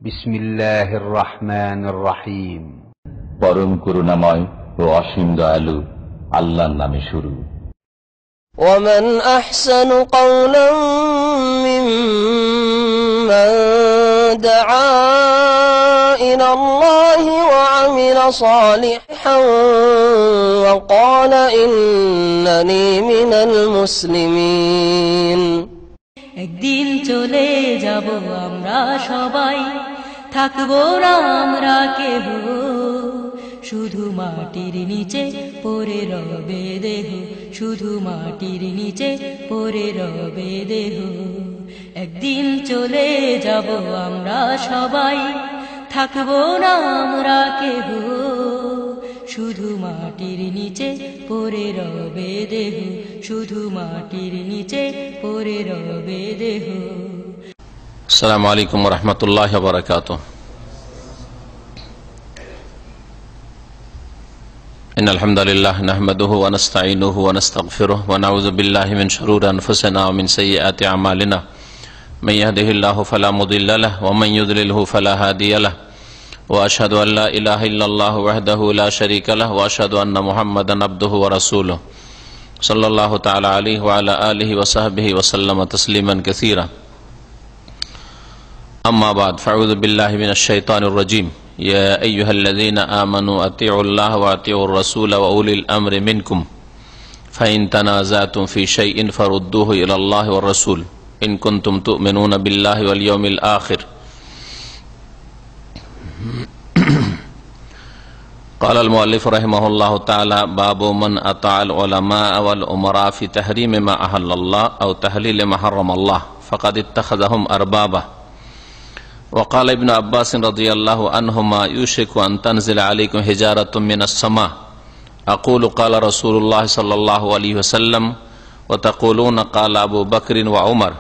বিসমিল্লাহির রহমানির রহিম। পরম করুণাময় ও অসীম দয়ালু আল্লাহর নামে শুরু। ومن أحسن قولا ممن دعا إلى الله وعمل صالحا وقال إنني من المسلمين। একদিন চলে যাব আমরা সবাই, থাকবো না আমরা কেহ, শুধু মাটির নিচে পড়ে রবে দেহ, শুধু মাটির নিচে পড়ে রবে দেহ। একদিন চলে যাব আমরা সবাই, থাকবো না আমরা কেহ, শুধু মাটির নিচে পড়ে রবে দেহ, শুধু মাটির নিচে পড়ে রবে দেহ। আসসালামু আলাইকুম ওয়া রাহমাতুল্লাহি ওয়া বারাকাতুহু। ইন্নাল হামদালিল্লাহ নাহমাদুহু ওয়া নাস্তাঈনুহু ওয়া নাস্তাগফিরুহু ওয়া নাউযু বিল্লাহি মিন শুরুরি আনফুসিনা ওয়া মিন সাইয়্যাতি আমালিনা। মান ইয়াহদিহিল্লাহু ফালা মুদিল্লা লাহু ওয়া মান ইউদ্লিলহু ফালা হাদিয়া লাহু। ওয়া আশহাদু আল লা ইলাহা ইল্লাল্লাহু ওয়াহদাহু লা শারীকা লাহু ওয়া আশহাদু আন্না মুহাম্মাদান আবদুহু ওয়া রাসূলুহু সাল্লাল্লাহু তাআলা আলাইহি ওয়া আলা আলিহি ওয়া সাহবিহি ওয়া সাল্লামা তাসলিমান কাসীরা। أما بعد فأعوذ بالله من الشيطان الرجيم يا أيها الذين آمنوا أطيعوا الله وأطيعوا الرسول وأولي الأمر منكم فإن تنازعتم في شيء فردوه إلى الله والرسول إن كنتم تؤمنون بالله واليوم الآخر. قال المؤلف رحمه الله تعالى باب من أطاع العلماء والأمراء في تحريم ما أحل الله أو تحليل ما حرم الله فقد اتخذهم أربابا. وقال ابن عباس رضي الله عنهما يوشك أن تنزل عليكم حجارة من السماء أقول قال رسول الله صلى الله عليه وسلم وتقولون قال أبو بكر وعمر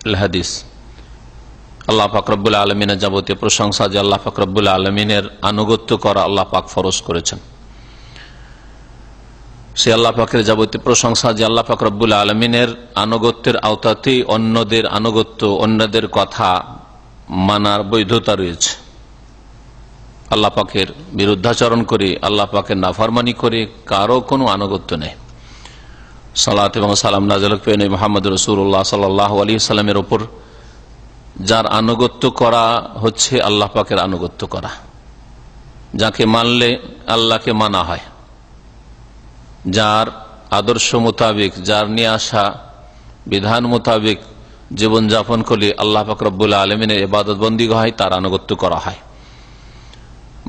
الحديث। আল্লাহ পাক রব্বুল আলামিনের যাবতীয় প্রশংসা যে আল্লাহ পাক রব্বুল আলামিনের আনুগত্য করা আল্লাহ পাক ফরজ করেছেন। সে আল্লাহ পাকের যাবতীয় প্রশংসা যে আল্লাহ পাক রব্বুল আলামিনের আনুগত্যের আওতাতেই অন্যদের আনুগত্য, অন্যদের কথা মানার বৈধতা রয়েছে। আল্লাহ পাকের বিরুদ্ধাচরণ করে, আল্লাহ পাকের নাফরমানি করে কারো কোনো আনুগত্য নেই। সালাত এবং সালাম নাযিল হোক মুহাম্মদ রাসূলুল্লাহ সাল্লাল্লাহু আলাইহি ওয়াসাল্লামের উপর, যার আনুগত্য করা হচ্ছে আল্লাহ পাকের আনুগত্য করা, যাকে মানলে আল্লাহকে মানা হয়, যার আদর্শ মোতাবেক, যার নিয়ে আসা বিধান মোতাবেক জীবনযাপন করলে আল্লাহ পাক রব্বুল আলামিনের ইবাদত বন্দেগী হয়, তার আনুগত্য করা হয়।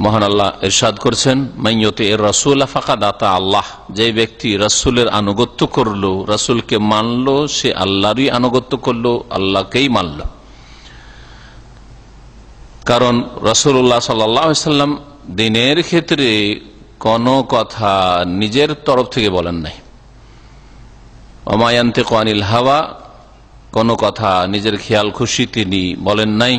মহান আল্লাহ ইরশাদ করছেন মান ইউতির রাসূল ফাকাদ আতা আল্লাহ, যে ব্যক্তি রাসূলের আনুগত্য করলো, রাসূলকে মানলো, সে আল্লাহরই আনুগত্য করলো, আল্লাহকেই মানলো। কারণ রাসূলুল্লাহ সাল্লাল্লাহু আলাইহি ওয়াসাল্লাম দ্বীনের ক্ষেত্রে কোনো কথা নিজের তরফ থেকে বলেন নাই। ওয়া মা ইয়ানতিকু আনিল হাওয়া, কোনো কথা নিজের খেয়াল খুশি তিনি বলেন নাই।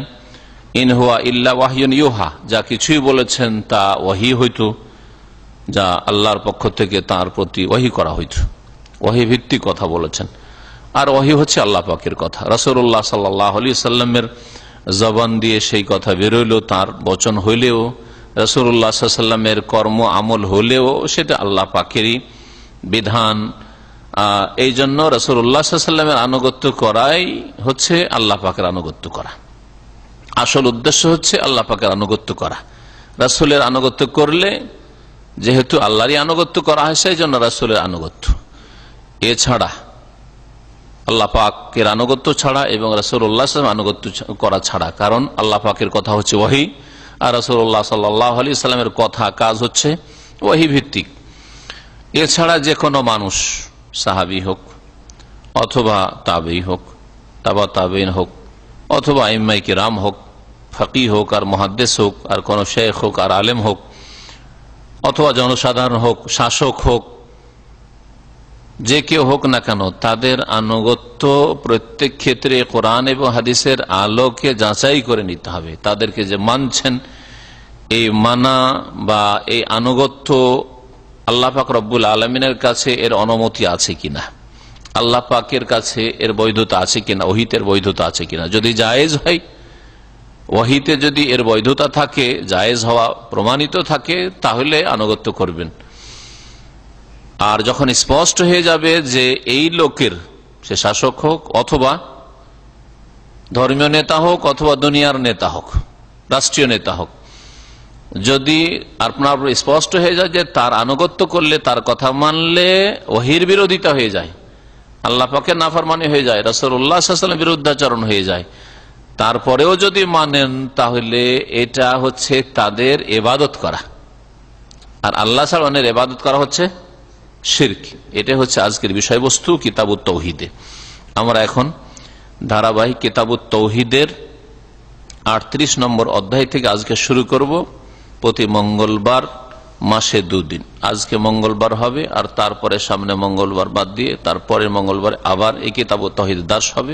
ইন হুয়া ইল্লা ওয়াহয়ুন ইউহা, যা কিছুই বলেছেন তা ওয়াহি হইত, যা আল্লাহর পক্ষ থেকে তার প্রতি ওয়াহি করা হইত, ওয়াহি ভিত্তিক কথা বলেছেন। আর ওয়াহি হচ্ছে আল্লাহ পাকের কথা। রাসূলুল্লাহ সাল্লাল্লাহু আলাইহি ওয়াসাল্লামের জবান দিয়ে সেই কথা বেরোইল, তার বচন হইলেও, রাসূলুল্লাহ সাল্লাল্লাহু আলাইহি ওয়াসাল্লামের কর্ম আমল হলেও সেটা আল্লাহ পাকেরই বিধান। এই জন্য রাসূলুল্লাহ সাল্লাল্লাহু আলাইহি ওয়াসাল্লামের আনুগত্য করাই হচ্ছে আল্লাহ পাকের আনুগত্য করা। আসল উদ্দেশ্য হচ্ছে আল্লাহ পাকের আনুগত্য করা। রাসূলের আনুগত্য করলে যেহেতু আল্লাহরই আনুগত্য করা হয়, সেই জন্য রাসূলের আনুগত্য। এছাড়া আল্লাহ পাকের আনুগত্য ছাড়া এবং রাসূলুল্লাহ সাল্লাল্লাহু আলাইহি ওয়াসাল্লাম আনুগত্য করা ছাড়া, কারণ আল্লাহ পাকের কথা হচ্ছে ওহী, আর রাসূলুল্লাহ সাল্লাল্লাহু আলাইহি ওয়াসাল্লামের কথা কাজ হচ্ছে ওহী ভিত্তিক। এছাড়া যে কোনো মানুষ, সাহাবী হোক অথবা তাবেঈ হোক, তাবা তাবেঈন হোক, অথবা আইম্মায়ে কিরাম হোক, ফকিহ হোক আর মুহাদ্দিস হোক, আর কোন শেখ হোক আর আলেম হোক, অথবা জনসাধারণ হোক, শাসক হোক, যে কেউ হোক না কেন, তাদের আনুগত্য প্রত্যেক ক্ষেত্রে কোরআন এবং হাদিসের আলোকে যাচাই করে নিতে হবে। তাদেরকে যে মানছেন, এই মানা বা এই আনুগত্য আল্লাহ পাক রব্বুল আলামিনের কাছে এর অনুমতি আছে কিনা, আল্লাহ পাকের কাছে এর বৈধতা আছে কিনা, ওহীতের বৈধতা আছে কিনা। যদি জায়েজ হয় ওয়াহিতে যদি এর বৈধতা থাকে, জায়েজ হওয়া প্রমাণিত থাকে, তাহলে আনুগত্য করবেন। আর যখন স্পষ্ট হয়ে যাবে যে এই লোকের, সে শাসক হোক অথবা ধর্মীয় নেতা হোক অথবা দুনিয়ার নেতা হোক, রাষ্ট্রীয় নেতা হোক, যদি আপনার স্পষ্ট হয়ে যায় যে তার আনুগত্য করলে, তার কথা মানলে ওহির বিরোধিতা হয়ে যায়, আল্লাহ পাকের নাফরমানি হয়ে যায়, রাসূলুল্লাহ সাল্লাল্লাহু আলাইহি ওয়াসাল্লামের বিরুদ্ধাচরণ হয়ে যায়, তারপরেও যদি মানেন, তাহলে এটা হচ্ছে তাদের ইবাদত করা। আর আল্লাহ ছাড়া অন্যের ইবাদত করা হচ্ছে শিরক। এটা হচ্ছে আজকের বিষয়বস্তু কিতাবুত তাওহীদে। আমরা এখন ধারাবাহিক কিতাবুত তাওহীদের 38 নম্বর অধ্যায় থেকে আজকে শুরু করব। প্রতি মঙ্গলবার মাসে 2 দিন, আজকে মঙ্গলবার হবে, আর তারপরে সামনে মঙ্গলবার বাদ দিয়ে তারপরের মঙ্গলবার আবার এই কিতাবুত তাওহীদ দার্স হবে।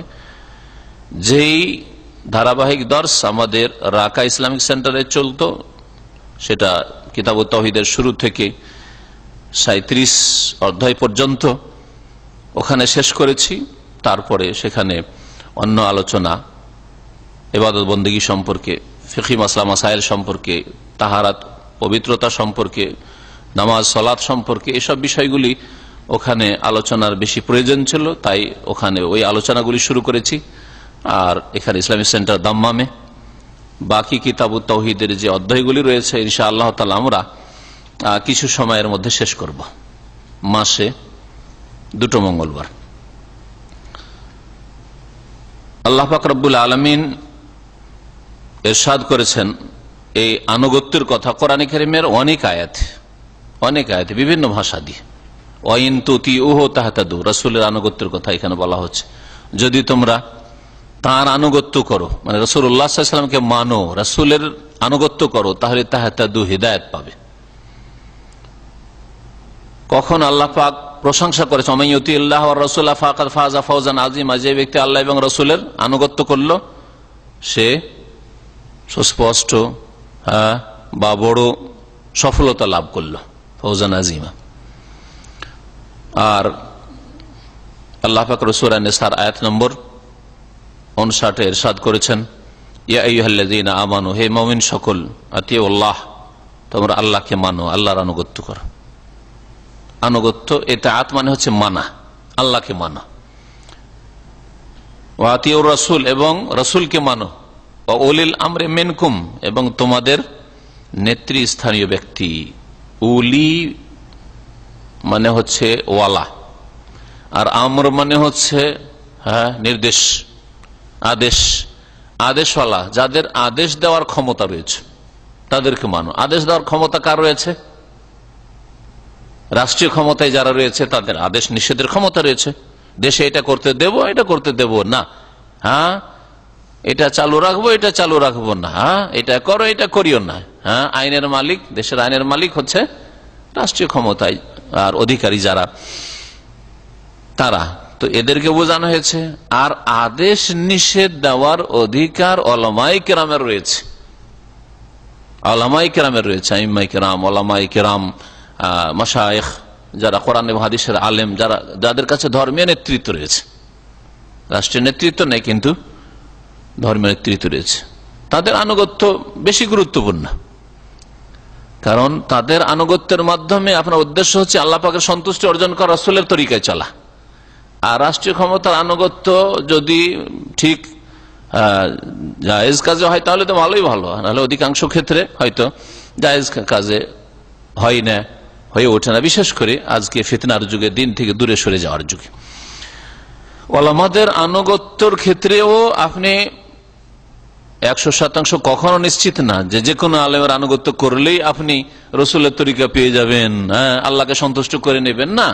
যেই ধারাবাহিক দর্শ আমাদের রাকা ইসলামিক সেন্টারে চলতো, সেটা কিতাবুত তাওহীদের শুরু থেকে 37 অধ্যায় পর্যন্ত ওখানে শেষ করেছি। তারপরে সেখানে অন্য আলোচনা, ইবাদত বন্দেগী সম্পর্কে, ফিকহি মাসলা মাসাইল সম্পর্কে, তাহারাত পবিত্রতা সম্পর্কে, নামাজ সালাত সম্পর্কে, এসব বিষয়গুলি ওখানে আলোচনার বেশি প্রয়োজন ছিল, তাই ওখানে ওই আলোচনাগুলি শুরু করেছি। আর এখানে ইসলামিক সেন্টার দাম্মামে বাকি কিতাবুত তাওহীদের যে অধ্যায়গুলি রয়েছে, ইনশাআল্লাহ তাআলা আমরা কিছু সময়ের মধ্যে শেষ করব, মাসে 2 মঙ্গলবার। আল্লাহ পাক রব্বুল আলামিন ইরশাদ করেছেন এই আনুগত্যের কথা কোরআনে কারীমের অনেক আয়াতে বিভিন্ন ভাষা দিয়ে, ওয়াইন তুতিউহু তাহতাদু, রাসূলের আনুগত্যের কথা এখানে বলা হচ্ছে। যদি তোমরা তার আনুগত্য করো, মানে রাসূলুল্লাহ সাল্লাল্লাহু আলাইহি ওয়াসাল্লামকে মানো, রাসূলের আনুগত্য করো, তাহলে তাহতাদু, হিদায়াত পাবে। কখন আল্লাহ পাক প্রশংসা করেছে, ওয়া মান ইউতিল্লাহ ওয়া রাসূলা ফাকাদ ফাযা ফাওজান আযীমা, যে ব্যক্তি আল্লাহ এবং রাসূলের আনুগত্য করলো সে সুস্পষ্ট বা বড় সফলতা লাভ করলো, ফাওজান আযীমা। আর আল্লাহ পাক সূরা নিসার আয়াত নম্বর 59 ইরশাদ করেছেন, ইয়া আইয়ুহাল্লাযীনা আমানু, হে মুমিন সকল, আতিউল্লাহ, তোমরা আল্লাহকে মানো, আল্লাহর আনুগত্য করো। আনুগত্য, ইতাআত মানে হচ্ছে মানা, আল্লাহকে মানো। ওয়া আতিউর রাসূল, এবং রাসূলকে মানো। ওয়া উলিল আমরি মিনকুম, এবং তোমাদের নেতৃস্থানীয় ব্যক্তি। উলি মানে হচ্ছে ওয়ালা, আর আমর মানে হচ্ছে নির্দেশ, আদেশওয়ালা, যাদের আদেশ দেওয়ার ক্ষমতা রয়েছে তাদেরকে মানো। আদেশ দেওয়ার ক্ষমতা কার রয়েছে? রাষ্ট্রীয় ক্ষমতায় যারা রয়েছে তাদের আদেশ নিষেধের ক্ষমতা রয়েছে। দেশে এটা করতে দেব, এটা করতে দেব না, এটা চালু রাখবো, এটা চালু রাখবো না, এটা করো, এটা করিও না। আইনের মালিক, দেশের আইনের মালিক হচ্ছে রাষ্ট্রীয় ক্ষমতায় আর অধিকারী যারা, তারা তো এদেরকে বোঝানো হয়েছে। আর আদেশ নিষেধ দেওয়ার অধিকার ওলামায়ে কেরামের রয়েছে, ওলামায়ে কেরামের রয়েছে, আইম্মায়ে কেরাম, ওলামায়ে কেরাম, মাশায়েখ, যারা কোরআন এবং হাদিসের আলেম, যাদের কাছে ধর্মীয় নেতৃত্ব রয়েছে। রাষ্ট্রীয় নেতৃত্ব নেই, কিন্তু ধর্মীয় নেতৃত্ব রয়েছে। তাদের আনুগত্য বেশি গুরুত্বপূর্ণ, কারণ তাদের আনুগত্যের মাধ্যমে আপনার উদ্দেশ্য হচ্ছে আল্লাহ পাকের সন্তুষ্টি অর্জন করা, রাসূলের তরিকায় চলা। আর রাষ্ট্রীয় ক্ষমতার আনুগত্য যদি ঠিক জায়েজ কাজে হয় তাহলে তো ভালোই ভালো, নাহলে অধিকাংশ ক্ষেত্রে হয়তো জায়েজ কাজে হয় না, হয়ে ওঠে না, বিশেষ করে আজকে ফিতনার যুগে, দিন থেকে দূরে সরে যাওয়ার যুগে। ওলামাদের আনুগত্যর ক্ষেত্রেও আপনি 100% কখনো নিশ্চিত না যে কোনো আলেমের আনুগত্য করলেই আপনি রসুলের তরিকা পেয়ে যাবেন, আল্লাহকে সন্তুষ্ট করে নেবেন না।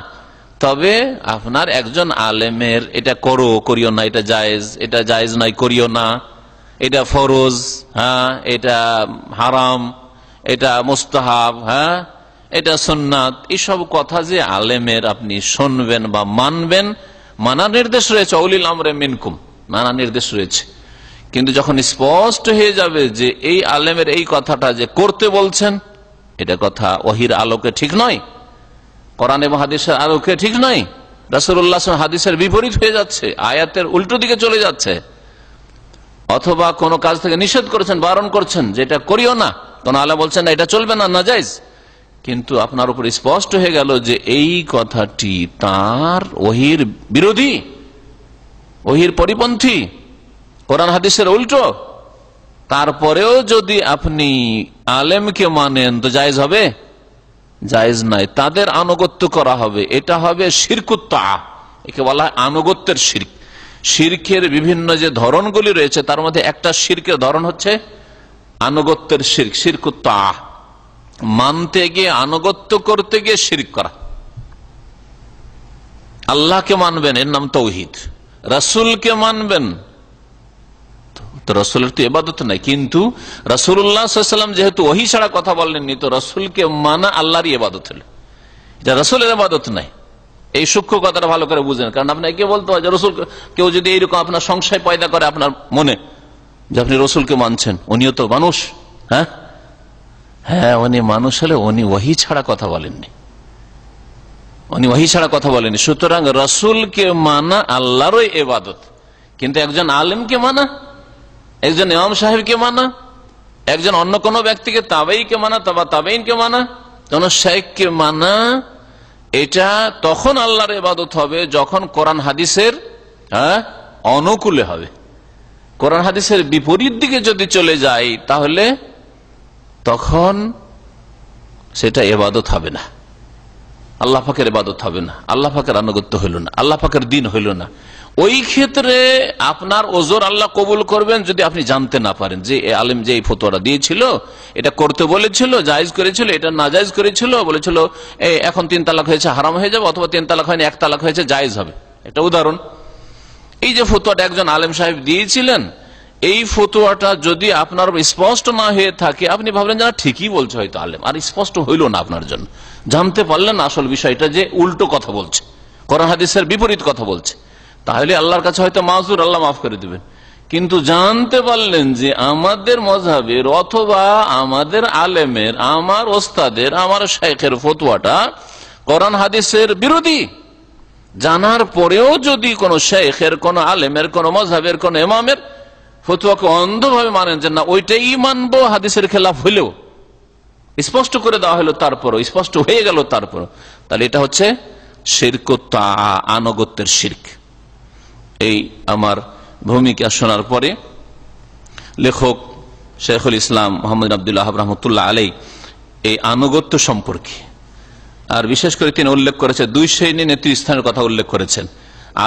তবে আপনার একজন আলেমের এটা করো, করিও না, এটা জায়েজ নাই, করিও না, এটা ফরজ, এটা হারাম, এটা মুস্তাহাব, এটা সুন্নাত, এইসব কথা যে আলেমের আপনি শুনবেন বা মানবেন, মানার নির্দেশ রয়েছে, উলিল আমরে মিনকুম, মানার নির্দেশ রয়েছে। কিন্তু যখন স্পষ্ট হয়ে যাবে যে এই আলেমের এই কথাটা যে করতে বলছেন, এটা কথা ওহীর আলোকে ঠিক নয়, কোরআন এবং হাদিসের আলোকে ঠিক নয়, রাসূলুল্লাহ হাদিসের বিপরীত হয়ে যাচ্ছে, আয়াতের উল্টো দিকে চলে যাচ্ছে, অথবা কোনো কাজ থেকে নিষেধ করেছেন, বারণ করছেন যে এটা করিও না, কোন আলেম বলছেন না এটা চলবে না, নাজায়েজ, কিন্তু আপনার উপর স্পষ্ট হয়ে গেল যে এই কথাটি তার ওহির বিরোধী, ওহির পরিপন্থী, কোরআন হাদিসের উল্টো, তারপরেও যদি আপনি আলেমকে মানেন তো জায়েজ হবে? জায়েজ নাই। তাদের আনুগত্য করা হবে, এটা হবে শিরকুত তাআ, একে বলা হয় আনুগত্যের শিরক। শিরকের বিভিন্ন যে ধরনগুলি রয়েছে তার মধ্যে একটা শিরকের ধরন হচ্ছে আনুগত্যের শিরক, শিরকুত তাআ, মানতে গিয়ে আনুগত্য করতে গিয়ে শিরক করা। আল্লাহকে মানবেন এর নাম তাওহীদ, রাসূলকে মানবেন তো রাসূলের তো ইবাদত নাই, কিন্তু রাসূলুল্লাহ সাল্লাল্লাহু আলাইহি ওয়াসাল্লাম যেহেতু ওহী ছাড়া কথা বলেননি তো রাসূলকে মানা আল্লাহরই ইবাদত হলো, এটা রাসূলের ইবাদত নাই। এই সূক্ষ্ম কথাটা ভালো করে বুঝেন, কারণ আপনাকে বলতে হয় যে রাসূল, কেউ যদি এইরকম আপনার সংশয় পয়দা করে আপনার মনে যে আপনি রাসূলকে মানছেন, উনিও তো মানুষ, হ্যাঁ উনি মানুষ হলে উনি ওহী ছাড়া কথা বলেননি, উনি ওহী ছাড়া কথা বলেননি। সুতরাং রাসূলকে মানা আল্লাহরই ইবাদত, কিন্তু একজন আলেমকে মানা, একজন ইমাম সাহেবকে মানা, একজন অন্য কোন ব্যক্তিকে তাবেঈকে মানা, তাবেঈনকে মানা, কোন শাইখকে মানা, এটা তখন আল্লাহর ইবাদত হবে যখন কোরআন হাদিসের অনুকূলে হবে। কোরআন হাদিসের বিপরীত দিকে যদি চলে যায় তাহলে তখন সেটা ইবাদত হবে না, আল্লাহ পাকের ইবাদত হবে না, আল্লাহ পাকের আনুগত্য হইল না, আল্লাহ পাকের দ্বীন হইল না। ওই ক্ষেত্রে আপনার ওজর আল্লাহ কবুল করবেন যদি আপনি জানতে না পারেন যে আলেম যে এই ফতোয়াটা দিয়েছিল, এটা করতে বলেছিল, জায়েজ করেছিল, এটা নাজায়েজ করেছিল, বলেছিল এখন 3 তালাক হয়েছে হারাম হয়ে যাবে, অথবা 3 তালাক হয়নি 1 তালাক হয়েছে জায়েজ হবে। একটা উদাহরণ, এই যে ফতোয়াটা একজন আলেম সাহেব দিয়েছিলেন, এই ফতোয়াটা যদি আপনার স্পষ্ট না হয়ে থাকে, আপনি ভাবলেন যে ঠিকই বলছে হয়তো আলেম, আর স্পষ্ট হইল না আপনার জন্য, জানতে পারলেন আসল বিষয়টা যে উল্টো কথা বলছে, কোরআন হাদিসের বিপরীত কথা বলছে, তাহলে আল্লাহর কাছে হয়তো মাযুর, আল্লাহ মাফ করে দিবেন। কিন্তু জানতে পারলেন যে আমাদের মযহাবের অথবা আমাদের আলেমের, আমার ওস্তাদের, আমার শাইখের ফতোয়াটা কোরআন হাদিসের বিরোধী, জানার পরেও যদি কোন শাইখের, কোন আলেমের, কোন মযহাবের, কোন ইমামের ফতোয়াকে অন্ধভাবে মানেন যে না ওইটাই মানবো হাদিসের খেলাফ হইলেও, স্পষ্ট করে দেওয়া হলো তারপরও, স্পষ্ট হয়ে গেল তারপর, তাহলে এটা হচ্ছে শিরকুত তাআ, আনুগত্যের শিরক। এই আমার ভূমিকা শোনার পরে লেখক শেখুল ইসলাম মুহাম্মদ আব্দুল্লাহ রাহমাতুল্লাহ আলাইহি এই আনুগত্য সম্পর্কে, আর বিশেষ করে তিনি উল্লেখ করেছেন 2 শ্রেণী নেতৃস্থানের কথা উল্লেখ করেছেন,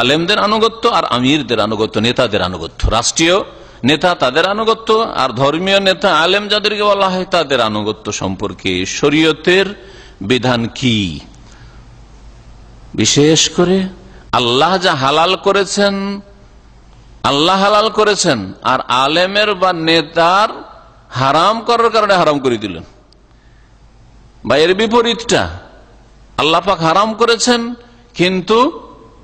আলেমদের আনুগত্য আর আমিরদের আনুগত্য, নেতাদের আনুগত্য, রাষ্ট্রীয় নেতা তাদের আনুগত্য, আর ধর্মীয় নেতা আলেম যাদেরকে বলা হয় তাদের আনুগত্য সম্পর্কে শরীয়তের বিধান কি। বিশেষ করে আল্লাহ যা হালাল করেছেন, আল্লাহ হালাল করেছেন, আর আলেমের বা নেতার হারাম করার কারণে হারাম করে দিলেন, বা এর বিপরীতটা আল্লাহ পাক হারাম করেছেন কিন্তু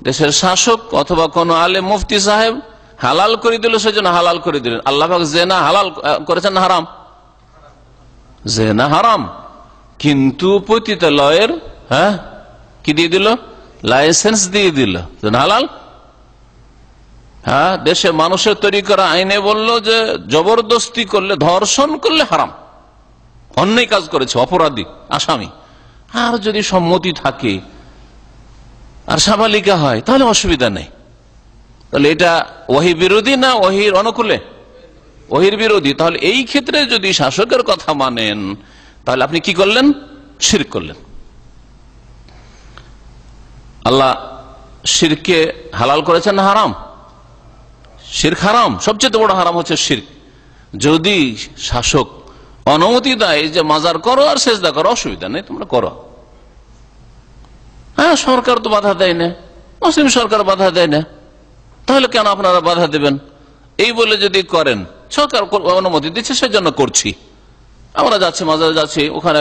দেশের শাসক অথবা কোন আলেম মুফতি সাহেব হালাল করে দিল, সেজন্য হালাল করে দিলেন। আল্লাহ পাক জেনা হালাল করেছেন না হারাম? জেনা হারাম, কিন্তু পতিতালয়ের কি দিয়ে দিল? লাইসেন্স দিয়ে দিল হালাল। দেশে মানুষের তৈরি করা আইনে বলল যে জবরদস্তি করলে, ধর্ষণ করলে হারাম, অন্যায় কাজ করেছে, অপরাধী, আসামি। আর যদি সম্মতি থাকে আর সাবালিকা হয় তাহলে অসুবিধা নেই। তাহলে এটা ওহী বিরোধী না ওহীর অনুকূলে? ওহীর বিরোধী। তাহলে এই ক্ষেত্রে যদি শাসকের কথা মানেন তাহলে আপনি কি করলেন? শিরক করলেন। আল্লাহ শিরকে হালাল করেছেন না হারাম? শিরক হারাম, সবচেয়ে বড় হারাম হচ্ছে শিরক। যদি শাসক অনুমতি দেয় যে মাজার করো আর সেজদা করো, অসুবিধা নেই, তোমরা করো, সরকার তো বাধা দেয় না, মুসলিম সরকার বাধা দেয় না, তাহলে কেন আপনারা বাধা দেবেন? এই বলে যদি করেন, সরকার অনুমতি দিচ্ছে সেজন্য করছি, আমরা যাচ্ছি মাজারে যাচ্ছি, ওখানে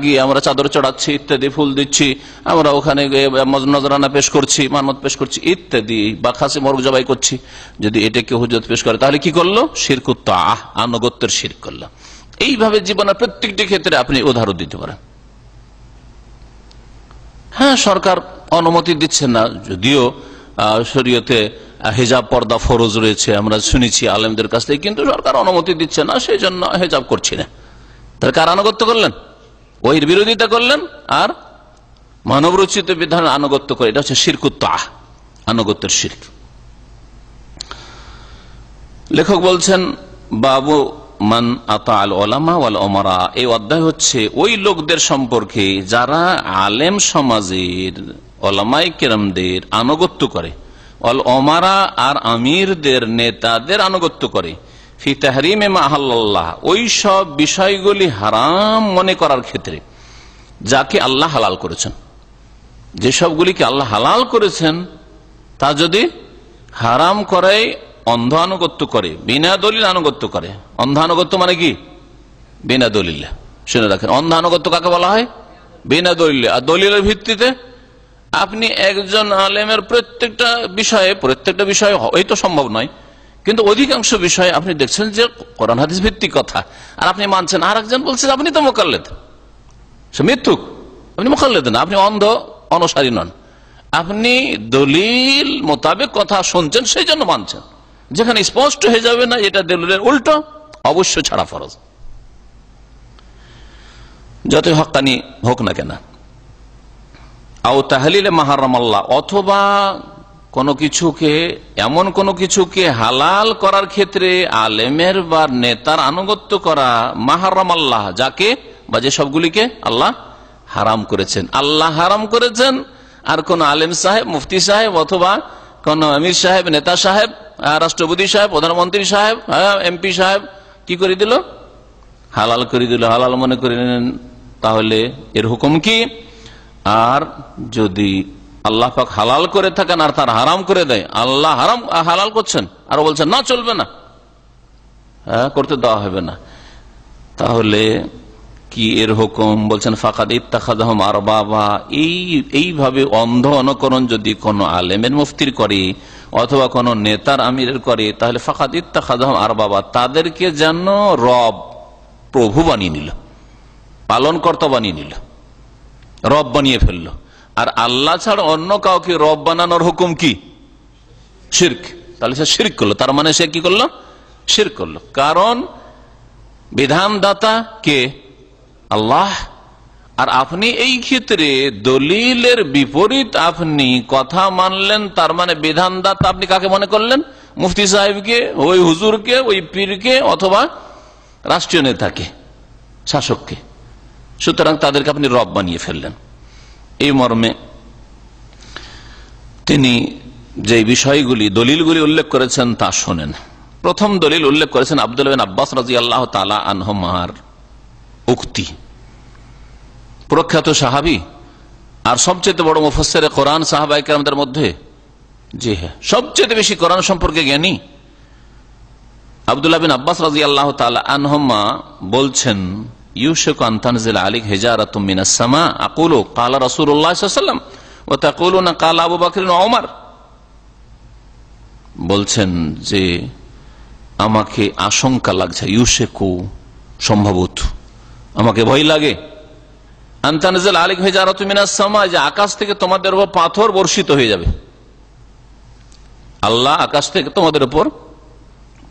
গিয়ে আমরা চাদর চড়াচ্ছি ইত্যাদি, ফুল দিচ্ছি, আমরা ওখানে নজরানা পেশ করছি, মানমত পেশ করছি ইত্যাদি, বা খাসি মরগ জবাই করছি, যদি এটাকে হুজরত পেশ করে তাহলে কি করলো? শিরকুত তাআ, আনুগত্যের শিরক করলো। এইভাবে জীবনের প্রত্যেকটি ক্ষেত্রে আপনি উদাহরণ দিতে পারেন। সরকার অনুমতি দিচ্ছে না, যদিও শরীয়তে হেজাব পর্দা ফরজ রয়েছে, আমরা শুনেছি আলেমদের কাছ থেকে, কিন্তু সরকার অনুমতি দিচ্ছে না, সেই জন্য হেজাব করছি না। তাহলে কার আনুগত্য করলেন? ওহির বিরোধিতা করলেন আর মানবরচিত বিধান আনুগত্য করে। এটা হচ্ছে শিরকুত্তাহ, আনুগত্যের শিরক। লেখক বলছেন বাবু মান আতা আল ওলামা ওয়াল ওমারা, এই অধ্যায় হচ্ছে ওই লোকদের সম্পর্কে যারা আলেম সমাজের ওলামায়ে কেরামদের আনুগত্য করে, ওয়াল ওমারা আর আমিরদের নেতাদের আনুগত্য করে, ফি তাহরিমে মা আহাল্লাল্লাহ, ওই সব বিষয়গুলি হারাম মনে করার ক্ষেত্রে যাকে আল্লাহ হালাল করেছেন, যে সবগুলিকে আল্লাহ হালাল করেছেন তা যদি হারাম করে অন্ধ আনুগত্য করে, বিনা দলিল আনুগত্য করে। অন্ধ আনুগত্য মানে কি? বিনা দলিল। শুনে রাখেন, অন্ধ আনুগত্য কাকে বলা হয়? বিনা দলিল। আর দলিলের ভিত্তিতে আপনি একজন আলেমের প্রত্যেকটা বিষয়ে হয়তো সম্ভব নয়, কিন্তু অধিকাংশ বিষয়ে আপনি দেখছেন যে কোরআন হাদিস ভিত্তিক কথা, আর আপনি মানছেন। আর একজন বলছেন আপনি তো মুকাল্লিদ, সে মিথ্যুক, আপনি মুকাল্লিদ না, আপনি অন্ধ অনুসারী নন, আপনি দলিল মোতাবেক কথা শুনছেন, সেই জন্য মানছেন। যেখানে স্পষ্ট হয়ে যাবে না এটা দলিলের উল্টো, অবশ্য ছাড়া ফরজ, যতই হক্কানি হোক না কেন। আও তাহলিলে মাহারাম আল্লাহ, অথবা এমন কোনো কিছুকে হালাল করার ক্ষেত্রে আলেমের বা নেতার আনুগত্য করা, মাহারাম আল্লাহ, যাকে বা যে সবগুলিকে আল্লাহ হারাম করেছেন। আল্লাহ হারাম করেছেন, আর কোন আলেম সাহেব, মুফতি সাহেব, অথবা কোন আমির সাহেব, নেতা সাহেব, রাষ্ট্রপতি সাহেব, প্রধানমন্ত্রী সাহেব, এমপি সাহেব কি করে দিল? হালাল করে দিল, হালাল মনে করে নেন, তাহলে এর হুকুম কি? আর যদি আল্লাহ পাক হালাল করে থাকেন আর তার হারাম করে দেয়, আল্লাহ হারাম হালাল করছেন আর বলছেন না চলবে না, করতে দেওয়া হবে না, তাহলে কি এর হুকুম? বলছেন ফাকাদ ইত্তাখাযাহুম আরবাবা, এইভাবে অন্ধ অনুকরণ যদি কোন আলেমের মুফতির করে অথবা কোন নেতার আমিরের করে, তাহলে ফাকাদ ইত্তাখাযাহুম আরবাবা, তাদেরকে যেন রব, প্রভু বানিয়ে নিল, পালনকর্তা বানিয়ে নিল, রব বানিয়ে ফেললো। আর আল্লাহ ছাড়া অন্য কাউকে রব বানানোর হুকুম কি? শিরক। তাহলে সে শিরক করলো, তার মানে সে কি করলো? শিরক করলো। কারণ বিধানদাতা কে? আল্লাহ। আর আপনি এই ক্ষেত্রে দলিলের বিপরীত আপনি কথা মানলেন, তার মানে বিধানদাতা আপনি কাকে মনে করলেন? মুফতি সাহেবকে, ওই হুজুরকে, ওই পীরকে, অথবা রাষ্ট্রীয় নেতাকে, শাসককে। সুতরাং তাদেরকে আপনি রব বানিয়ে ফেললেন। এই মর্মে তিনি যে বিষয়গুলি, দলিলগুলি উল্লেখ করেছেন তা শোনেন। প্রথম দলিল উল্লেখ করেছেন আব্দুল্লাহ বিন আব্বাস রাদিয়াল্লাহু তাআলা আনহুমার উক্তি। প্রখ্যাত সাহাবী আর সবচেয়ে বড় মুফাসসিরে কোরআন সাহাবায়ে কেরামদের মধ্যে, জি হ্যাঁ, সবচেয়ে বেশি কোরআন সম্পর্কে জ্ঞানী আব্দুল্লাহ বিন আব্বাস রাদিয়াল্লাহু তাআলা আনহুমা বলছেন, ইউশিকু আন তানজিলা আলাইকা হিজারাতুম মিনাস সামা আকুলু ক্বালা রাসূলুল্লাহ সাল্লাল্লাহু আলাইহি ওয়াসাল্লাম ওয়া তাকুলুনা ক্বালা আবু বকর ওয়া ওমর। বলছেন যে আমাকে আশঙ্কা লাগছে, ইউশিকু সম্ভবত, আমাকে ভয় লাগে, আন তানজিলা আলাইকা হিজারাতুম মিনাস সামা, যে আকাশ থেকে তোমাদের উপর পাথর বর্ষিত হয়ে যাবে। আল্লাহ আকাশ থেকে তোমাদের উপর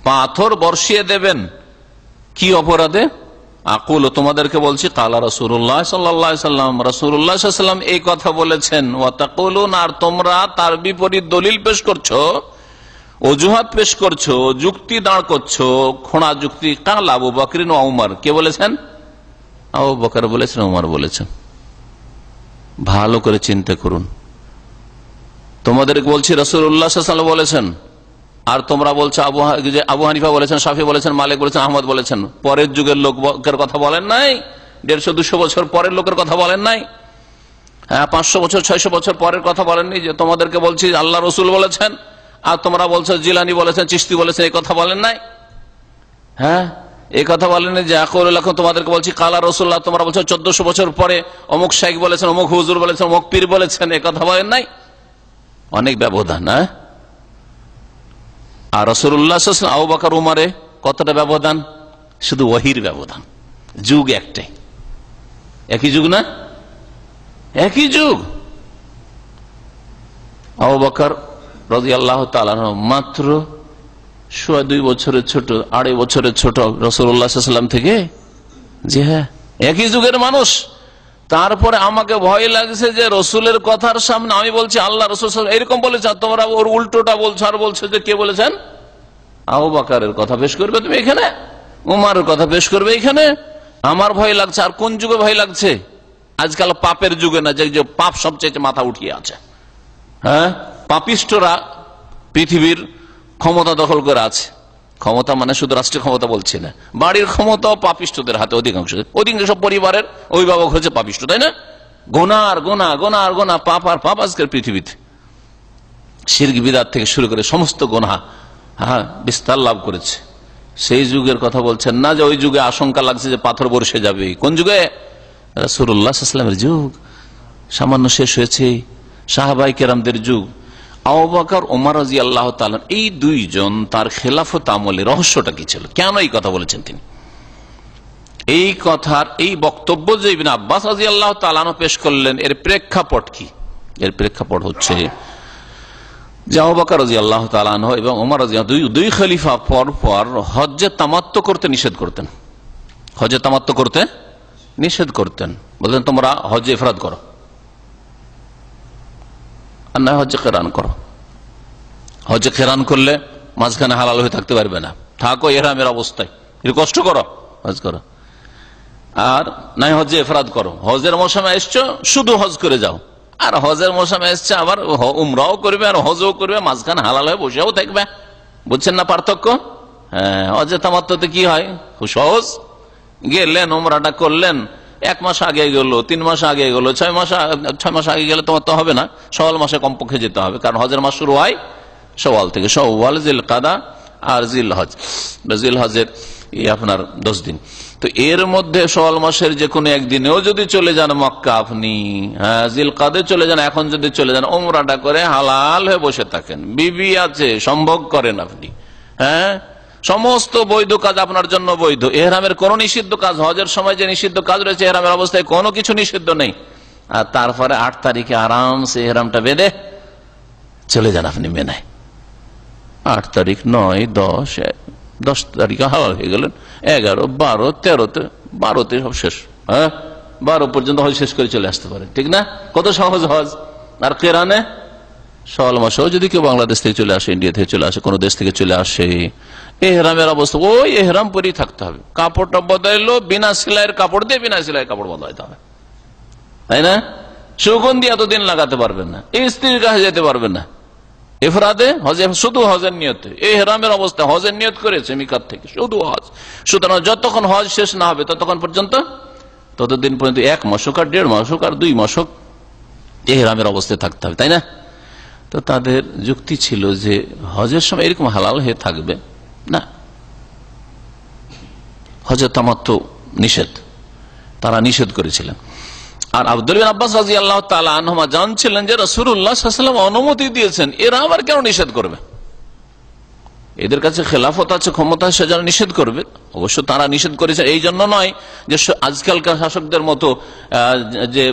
পাথর বর্ষিয়ে দেবেন। কি অপরাধে? আকুল, তোমাদেরকে বলছি, কালা রাসূলুল্লাহ সাল্লাল্লাহু আলাইহি ওয়াসাল্লাম, রাসূলুল্লাহ সাল্লাল্লাহু আলাইহি ওয়াসাল্লাম এই কথা বলেছেন। ওয়া তাকুলুন, আর তোমরা তার বিপরীত দলিল পেশ করছো, অজুহাত পেশ করছো, যুক্তি দাঁড় করছো, খোঁড়া যুক্তি। কাল আবু বকর ওয়া ওমর, কে বলেছেন? আবু বকর বলেছেন, ওমর বলেছেন। ভালো করে চিন্তা করুন। তোমাদেরকে বলছি রাসূলুল্লাহ সাল্লাল্লাহু আলাইহি ওয়াসাল্লাম বলেছেন, আর তোমরা বলছো আবু হানিফা বলেছেন, শাফি বলেছেন, মালিক বলেছেন, আহমদ বলেছেন। পরের যুগের লোকের কথা বলেন নাই, 150-200 বছর পরের লোকের কথা বলেন নাই, 500 বছর 600 বছর পরের কথা বলেননি। যে তোমাদেরকে বলছি আল্লাহ রসুল বলেছেন, আর তোমরা বলছো জিলানি বলেছেন, চিশতি বলেছেন, এই কথা বলেন নাই। হ্যাঁ, এই কথা বলেন যে এখন তোমাদেরকে বলছি কালা রাসূলুল্লাহ, তোমরা বলছো 1400 বছর পরে অমুক শাইখ বলেছেন, অমুক হুজুর বলেছেন, অমুক পীর বলেছেন, এই কথা বলেন নাই। অনেক ব্যবধান। হ্যাঁ, আর রাসূলুল্লাহ সাল্লাল্লাহু আলাইহি ওয়াসাল্লাম আবু বকর উমরে কতটা ব্যবধান? শুধু ওহীর ব্যবধান। যুগ একটাই, একই যুগ না, একই যুগ। আবু বকর রাদিয়াল্লাহু তাআলা মাত্র 2.5 বছরের ছোট, 2.5 বছরের ছোট রাসূলুল্লাহ সাল্লাল্লাহু আলাইহি ওয়াসাল্লাম থেকে। জি হ্যাঁ, একই যুগের মানুষ। তারপরে আমাকে ভয় লাগছে যে রসুলের কথার সামনে আমি বলছি আল্লাহ রসুল এরকম বলেছে, তোমরা ওর উল্টোটা বলছো আর বলছো যে কে বলেছেন? আবু বকরের কথা পেশ করবে তুমি এখানে, উমারের কথা পেশ করবে এখানে। আমার ভয় লাগছে। আর কোন যুগে ভয় লাগছে? আজকাল পাপের যুগে না, যে পাপ সবচেয়ে মাথা উঠিয়ে আছে। হ্যাঁ, পাপিষ্টরা পৃথিবীর ক্ষমতা দখল করে আছে। ক্ষমতা মানে শুধু রাষ্ট্রীয় ক্ষমতা বলছি না, বাড়ির ক্ষমতাও পাপিষ্টদের হাতে। অধিকাংশ পরিবারের অভিভাবক হচ্ছে পাপিষ্ট, তাই না? গোনার গোনা, গোনার গোনা, পাপ আর পাপ আজকের পৃথিবীতে। শিরক বিদআত থেকে শুরু করে সমস্ত গোনা বিস্তার লাভ করেছে। সেই যুগের কথা বলছেন না যে ওই যুগে আশঙ্কা লাগছে যে পাথর বর্ষে যাবে। কোন যুগে? রাসূলুল্লাহ সাল্লাল্লাহু আলাইহি ওয়াসাল্লামের যুগ সামান্য শেষ হয়েছে, সাহাবায়ে কেরামদের যুগ। আবু বকর, ওমর রাদিয়াল্লাহু তাআলা, এই দুইজন তার খেলাফত আমলে রহস্যটা কি ছিল, কেন এই কথা বলেছেন তিনি? এই কথার এই বক্তব্য যে ইবনে আব্বাস রাদিয়াল্লাহু তাআলা পেশ করলেন, এর প্রেক্ষাপট কি? এর প্রেক্ষাপট হচ্ছে যে আবু বকর রাদিয়াল্লাহু তাআলা এবং ওমর রাদিয়াল্লাহু দুই খলিফা পর পর হজ্জে তামাত্তু করতে নিষেধ করতেন। হজ্জে তামাত্তু করতে নিষেধ করতেন, বলতেন তোমরা হজ্জে ইফরাদ করো আর না হজ্জে কিরান করো। হজ্জে কিরান করলে মাঝখানে হালাল হয়ে থাকতে পারবে না, থাকো ইহরামের অবস্থায়, একটু কষ্ট করো, হজ করো। আর নাই হজ্জে ইফরাদ করো, হজের মৌসুমে এসছো শুধু হজ করে যাও, আর হজের মৌসুমে এসছে আবার উমরাও করবে আর হজও করবে, মাঝখানে হালাল হয়ে বসেও থাকবে। বুঝছেন না পার্থক্য? হ্যাঁ, হজ্জে তামাত্তুতে কি হয়, খুব সহজ। গেলেন, উমরাটা করলেন, 1 মাস আগে গেল, 3 মাস আগে গেল, 6 মাস আগে গেলে তোমার তো হবে না, শাওয়াল মাসে কমপক্ষে যেতে হবে, কারণ হজের মাস শুরু হয় শাওয়াল থেকে। শাওয়াল, জিলকাদা আর জিলহজ, জিলহজের আপনার 10 দিন। তো এর মধ্যে শাওয়াল মাসের যে কোনো একদিনেও যদি চলে যান মক্কা আপনি, হ্যাঁ জিলকাদে চলে যান, এখন যদি চলে যান উমরাটা করে হালাল হয়ে বসে থাকেন, বিবি আছে, সম্ভোগ করেন আপনি, হ্যাঁ সমস্ত বৈধ কাজ আপনার জন্য বৈধ। ইহরামের কোন নিষিদ্ধ কাজ, হজের সময় যে নিষিদ্ধ কাজ রয়েছে ইহরামের অবস্থায় কোনো কিছু নিষিদ্ধ নেই। আর তারপরে 8 তারিখে আরামসে ইহরামটা বেঁধে চলে যান আপনি মেনায়। 8 তারিখ, 9, 10 তারিখে হালাল হয়ে গেলেন, 11, 12, 13, 12তে সব শেষ। হ্যাঁ, 12 পর্যন্ত হজ শেষ করে চলে আসতে পারে, ঠিক না? কত সহজ হজ। আর কিরানে শাওয়াল মাসেও যদি কেউ বাংলাদেশ থেকে চলে আসে, ইন্ডিয়া থেকে চলে আসে, কোন দেশ থেকে চলে আসে, এহরামের অবস্থা ওই এহরাম পরেই থাকতে হবে। কাপড়টা বদলাইলো, বিনা সেলাইয়ের কাপড় দিয়ে বিনা সেলাইয়ের কাপড় বদলাইতে হবে, তাই না? সুগন্ধি এতদিন লাগাতে পারবেন না, স্ত্রীর কাছে যেতে পারবেন না। ইফরাদে হজে শুধু হজের নিয়তে, এহরামের অবস্থা হজের নিয়ত করেছে মিকাত থেকে, শুধু হজ। সুতরাং যতক্ষণ হজ শেষ না হবে ততক্ষণ পর্যন্ত, ততদিন পর্যন্ত 1 মাস হোক আর 1.5 মাস হোক আর 2 মাস হোক এহরামের অবস্থায় থাকতে হবে, তাই না? তো তাদের যুক্তি ছিল যে হজের সময় এরকম হালাল হয়ে থাকবে না, হজে তামাত্তু নিষেধ, তারা নিষেধ করেছিলেন। আর আব্দুল বিন আব্বাস রাদিয়াল্লাহু তাআলা আনহুমা জানছিলেন যে রাসূলুল্লাহ সাল্লাল্লাহু আলাইহি ওয়াসাল্লাম অনুমতি দিয়েছেন, এরা আবার কেন নিষেধ করবে? এদের কাছে খেলাফত আছে, ক্ষমতা, সেজন্য নিষেধ করবে। অবশ্য তারা নিষেধ করেছে এই জন্য নয় যে আজকালকার শাসকদের মতো যে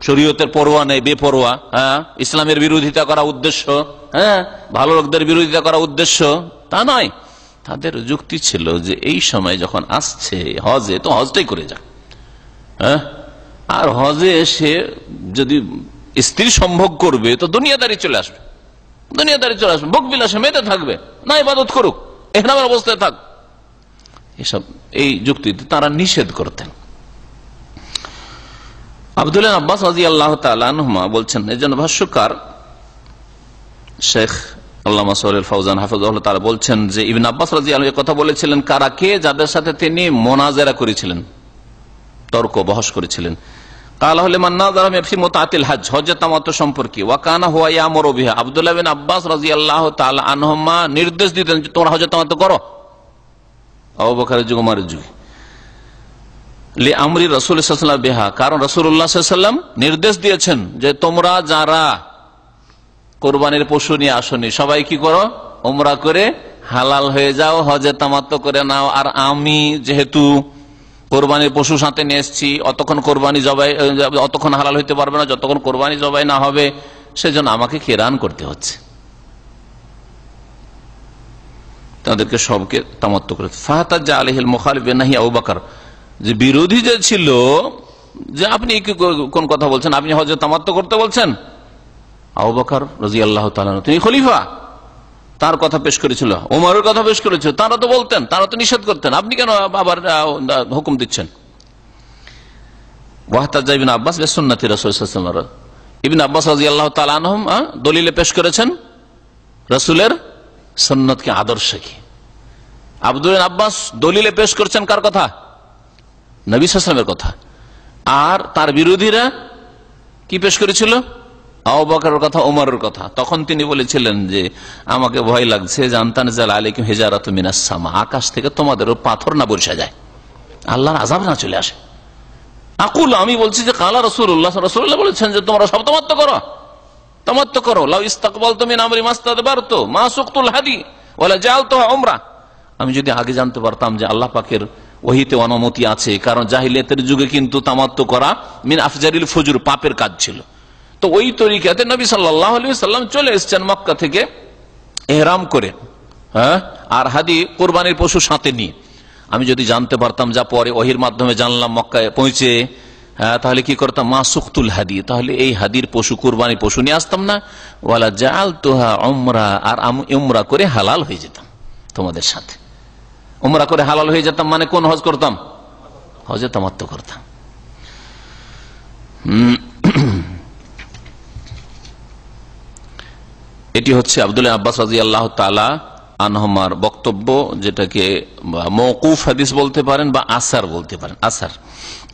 শরীয়তের পরোয়া নেই, বেপরোয়া, হ্যাঁ ইসলামের বিরোধিতা করা উদ্দেশ্য, হ্যাঁ ভালো লোকদের বিরোধিতা করা উদ্দেশ্য, তা নয়। তাদের যুক্তি ছিল যে এই সময় যখন আসছে হজে, তো হজটাই করে যাক, হ্যাঁ আর হজে এসে যদি স্ত্রী সম্ভোগ করবে তো দুনিয়াদারি চলে আসবে, ভোগ বিলাসে মেতে থাকবে, না ইবাদত করুক, ইহরামের অবস্থায় থাক, এসব এই যুক্তিতে তারা নিষেধ করতেন। আব্দুল্লাহ আব্বাস রাদিয়াল্লাহু তাআলা আনহুমা বলছেন, এজন্য ভাষ্যকার শেখ আল্লামা সালেহ ফাওজান হাফিজাহুল্লাহ তাআলা বলছেন যে ইবনে আব্বাস রাদিয়াল্লাহু আনহু কথা বলেছিলেন কারা? কে? যাদের সাথে তিনি মোনাজারা করেছিলেন, তর্ক বহস করেছিলেন। কালা হলে মান্নাজারা ফি মুতাতিল হজ, হজ্জে তামাত্তু সম্পর্কে। ওয়া কানা হুয়া ইয়ামুরু বিহা, আব্দুল্লাহ বিন আব্বাস রাদিয়াল্লাহু তাআলা আনহুমা নির্দেশ দিতেন যে তোমরা হজ্জে তামাত্তু করো। আবু বকরের যুগে, ওমরের যুগে। লি আমরি রাসূল সাল্লাল্লাহু আলাইহি ওয়াসাল্লাম বিহা, কারণ রাসূলুল্লাহ সাল্লাল্লাহু আলাইহি ওয়াসাল্লাম নির্দেশ দিয়েছেন যে তোমরা যারা কোরবানির পশু নিয়ে আসনি সবাই কি করো? উমরা করে হালাল হয়ে যাও, হজ্জে তামাত্তু করে নাও। আর আমি যেহেতু কোরবানির পশু সাথে নিয়ে এসেছি, অতক্ষণ হালাল হইতে পারবে না যতক্ষণ কোরবানি জবাই না হবে, সেজন্য আমাকে কিরান করতে হচ্ছে। তাদেরকে সবকে তামাত্ম করে। ফাহতাজ্জা আলাইহিল মুখালিফ বিনাহি আবু বকর, যে বিরোধী যে ছিল, যে আপনি কোন কথা বলছেন, আপনি হজে তামাত্ম করতে বলছেন। আবু বকর রাদিয়াল্লাহু তাআলা তিনি খলিফা, তার কথা পেশ করেছিল, ওমরের কথা পেশ করেছিল, তারা তো বলতেন, তারা তো নিষেধ করতেন, আপনি কেন আবার হুকুম দিচ্ছেন। ওয়াহতাজ্জা ইবনে আব্বাস বিসুন্নতি রাসূল সাল্লাল্লাহু আলাইহি ওয়াসাল্লাম, ইবনে আব্বাস রাদিয়াল্লাহু তাআলা আনহুম দলিলে পেশ করেছেন রাসূলের সুন্নতকে, আদর্শকে। আব্দুল্লাহ আব্বাস দলিলে পেশ করছেন কার কথা? নবী সাল্লাল্লাহু আলাইহি ওয়াসাল্লামের কথা। আর তার বিরোধীরা কি পেশ করেছিল? আবু বকরের কথা, ওমরের কথা। তখন তিনি বলেছিলেন যে আমাকে ভয় লাগছে, জানতান জাল আলাইকুম হিজারাতু মিনাস সামা, আকাশ থেকে তোমাদের পাথর না বর্ষা যায়, আল্লাহর আযাব না চলে আসে। আকুল, আমি বলছি যে কালা রাসূলুল্লাহ, রাসূলুল্লাহ বলেছেন যে তোমরা সব তামাত্ম করো, তামাত্ম করো। লাউ ইস্তাকবালতু মিন আমরি মাস্তাদবারতু মা সুকতুল হাদি ওয়ালা জাআলতুহা উমরা। আমি যদি আগে জানতে পারতাম যে আল্লাহ পাকের ওহীতে অনুমতি আছে, কারণ জাহিলিয়াতের যুগে কিন্তু তামাত্ম করা মিন আফজারিল ফুজুর, পাপের কাজ ছিল। তো ওই তরিকাতে নবী সাল্লাল্লাহু আলাইহি ওয়াসাল্লাম চলে এসেছেন মক্কা থেকে ইহরাম করে, আর হাদি কুরবানির পশু সাথে নিয়ে। আমি যদি জানতে পারতাম, যা পরে ওহির মাধ্যমে জানলাম মক্কায় পৌঁছে, তাহলে কি করতাম? মা সুকতুল হাদি, তাহলে এই হাদির পশু, কুরবানির পশু নিয়ে আসতাম না। ওয়ালা জাআলতুহা উমরা, আর আমি উমরা করে হালাল হয়ে যেতাম তোমাদের সাথে। উমরা করে হালাল হয়ে যেতাম মানে কোন হজ করতাম? হজে তামাত্ম করতাম। এটি হচ্ছে আব্দুল্লাহ আব্বাস রাদিয়াল্লাহু তাআলা আনহুমার বক্তব্য, যেটাকে মওকুফ হাদিস বলতে পারেন বা আসার বলতে পারেন। আসার,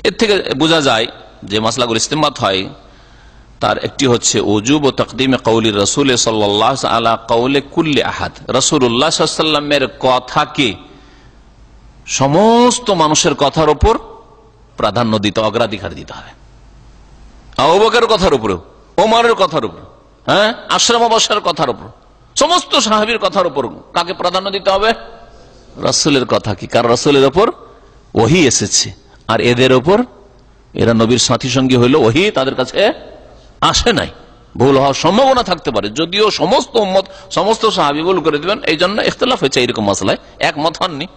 এর থেকে বোঝা যায় যে মাসলাগুলো ইস্তেমবাত হয়, তার একটি হচ্ছে উজুব ও তাকদিমে কওলি রাসূল সাল্লাল্লাহু আলা কওলি কুল্লি আহাদ। রাসূলুল্লাহ সাল্লাল্লাহু আলাইহি ওয়াসাল্লামের কথাকে সমস্ত মানুষের কথার উপর প্রাধান্য দিতে, অগ্রাধিকার দিতে হবে। আবু বকরের কথার উপর, ওমরের কথার উপর, আশরাফ মুবাশশিরের কথার উপর, সমস্ত সাহাবীর কথার উপর কাকে প্রাধান্য দিতে হবে? রাসূলের কথা। কি? কারণ রাসূলের উপর ওহী এসেছে, আর এদের উপর, এরা নবীর সাথী সঙ্গী হইল, ওহী তাদের কাছে আসে নাই, ভুল হওয়ার সম্ভাবনা থাকতে পারে। যদিও সমস্ত উম্মত, সমস্ত সাহাবী ভুল করে দিবেন, এই জন্য ইখতিলাফ হয়েছে এরকম মাসলায়, একমত হননি।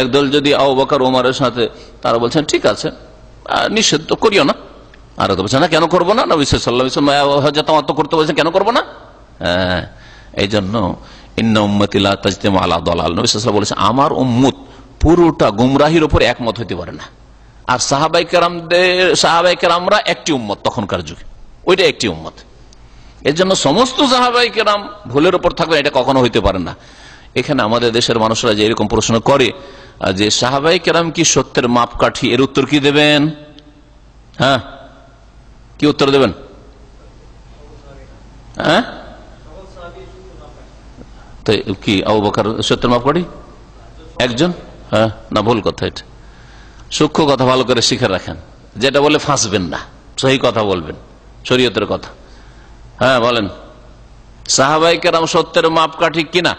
একদল যদি আবু বকর ওমরের সাথে, তারা বলছেন ঠিক আছে, নিষেধ তো করিও না, আর বলছেন না কেন করবো না, নবী সাল্লাল্লাহু আলাইহি ওয়াসাল্লাম হজ তামাত্তু করতে বলছেন, কেন করবো না? এই জন্য ইন্না উম্মতি লা তাজতামু আলা দালাল, নবী সাল্লাল্লাহু আলাইহি ওয়াসাল্লাম বলেছেন আমার উম্মত পুরোটা গুমরাহির উপর একমত হতে পারে না। আর সাহাবায়ে কেরামরা একটি উম্মত, তখনকার যুগে ওইটা একটি উম্মত। এর জন্য সমস্ত সাহাবায়ে কেরাম ভুলের উপর থাকবে, এটা কখনো হইতে পারে না। এখানে আমাদের দেশের মানুষরা যে এরকম প্রশ্ন করে যে সাহাবায়ে কেরাম কি সত্যের মাপকাঠি, এর উত্তর কি দেবেন? কি উত্তর দেবেন? তো কি আবু বকর সত্যের মাপকাঠি একজন? না, ভুল কথা। এটা সূক্ষ্ম কথা, ভালো করে শিখে রাখেন। যেটা বলে ফাঁসবেন না, সহি কথা বলবেন, শরীয়তের কথা। বলেন, সাহাবায়ে কেরাম সত্যের মাপকাঠি কিনা?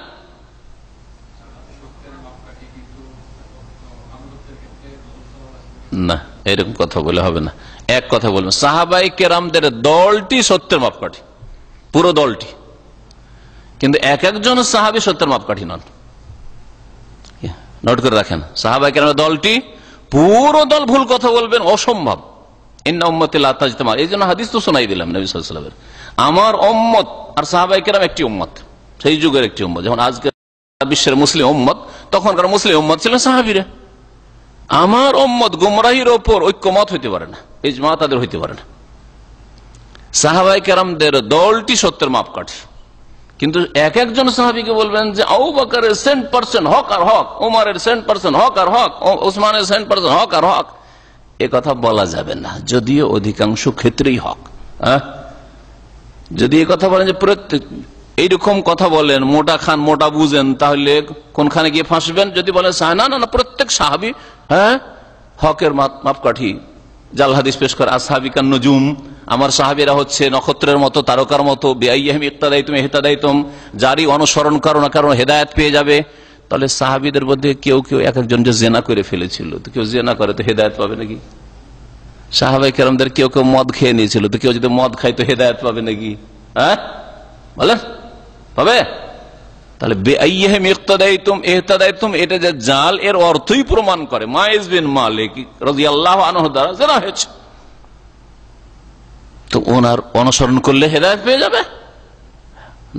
না, এরকম কথা বলে হবে না। এক কথা বলবেন, সাহাবায়ে কেরামদের দলটি সত্যের মাপকাঠি, পুরো দলটি, কিন্তু এক একজন সাহাবী সত্যের মাপকাঠি নন। নোট করে রাখেন, সাহাবায়ে কেরামের দলটি, পুরো দল ভুল কথা বলবেন, অসম্ভব। ইন্না উম্মতি লা তাজতামা, এই জন্য হাদিস তো শোনাই দিলাম নবী সাল্লাল্লাহু আলাইহি ওয়াসাল্লামের, আমার উম্মত আর সাহাবায়ে কেরাম একটি উম্মত, সেই যুগের একটি উম্মত। যেমন আজকে বিশ্বের মুসলিম উম্মত, তখনকার মুসলিম উম্মত ছিলেন সাহাবীরা। আমার উম্মত গুমরাহির ওপর ঐক্যমত হইতে পারে না, ইজমা তাদের হইতে পারে না। সাহাবায়ে কেরামদের দলটি সত্যের মাপকাঠি, কিন্তু এক একজন সাহাবীকে বলবেন যে আবু বকরের 100% হক আর হক, ওমরের 100% হক আর হক, ওসমানের 100% হক আর হক, এ কথা বলা যাবে না, যদিও অধিকাংশ ক্ষেত্রেই হক। যদি এ কথা বলেন যে প্রত্যেক, এইরকম কথা বলেন, মোটা খান মোটা বুঝেন, তাহলে কোনখানে গিয়ে ফাঁসবেন? যদি বলেন না না, প্রত্যেক সাহাবী হকের মাপকাঠি, জাল হাদিস পেশ করে আসহাবিকান নুজুম, আমার সাহাবীরা হচ্ছে নক্ষত্রের মতো, তারকার মতো, বিআইহিম ইক্তাদাইতুম ইহতাদাইতুম, যারই অনুসরণ করো না কারণ হেদায়েত পেয়ে যাবে। তাহলে সাহাবীদের মধ্যে কেউ কেউ, এক একজন যে জিনা করে ফেলেছিল, তো কেউ জিনা করে তো হেদায়েত পাবে নাকি? সাহাবায়ে কেরামদের কেউ কেউ মদ খেয়ে নিয়েছিল, তো কেউ যদি মদ খায় তো হেদায়েত পাবে নাকি? বলেন, পাবে? তাহলে বেআইহিম ইক্তাদাইতুম ইহতাদাইতুম এটা যে জাল, এর অর্থই প্রমাণ করে মাইজ বিন মালিক রাদিয়াল্লাহু আনহু দ্বারা যারা হয়েছে, তো ওনার অনুসরণ করলে হেদায়েত পেয়ে যাবে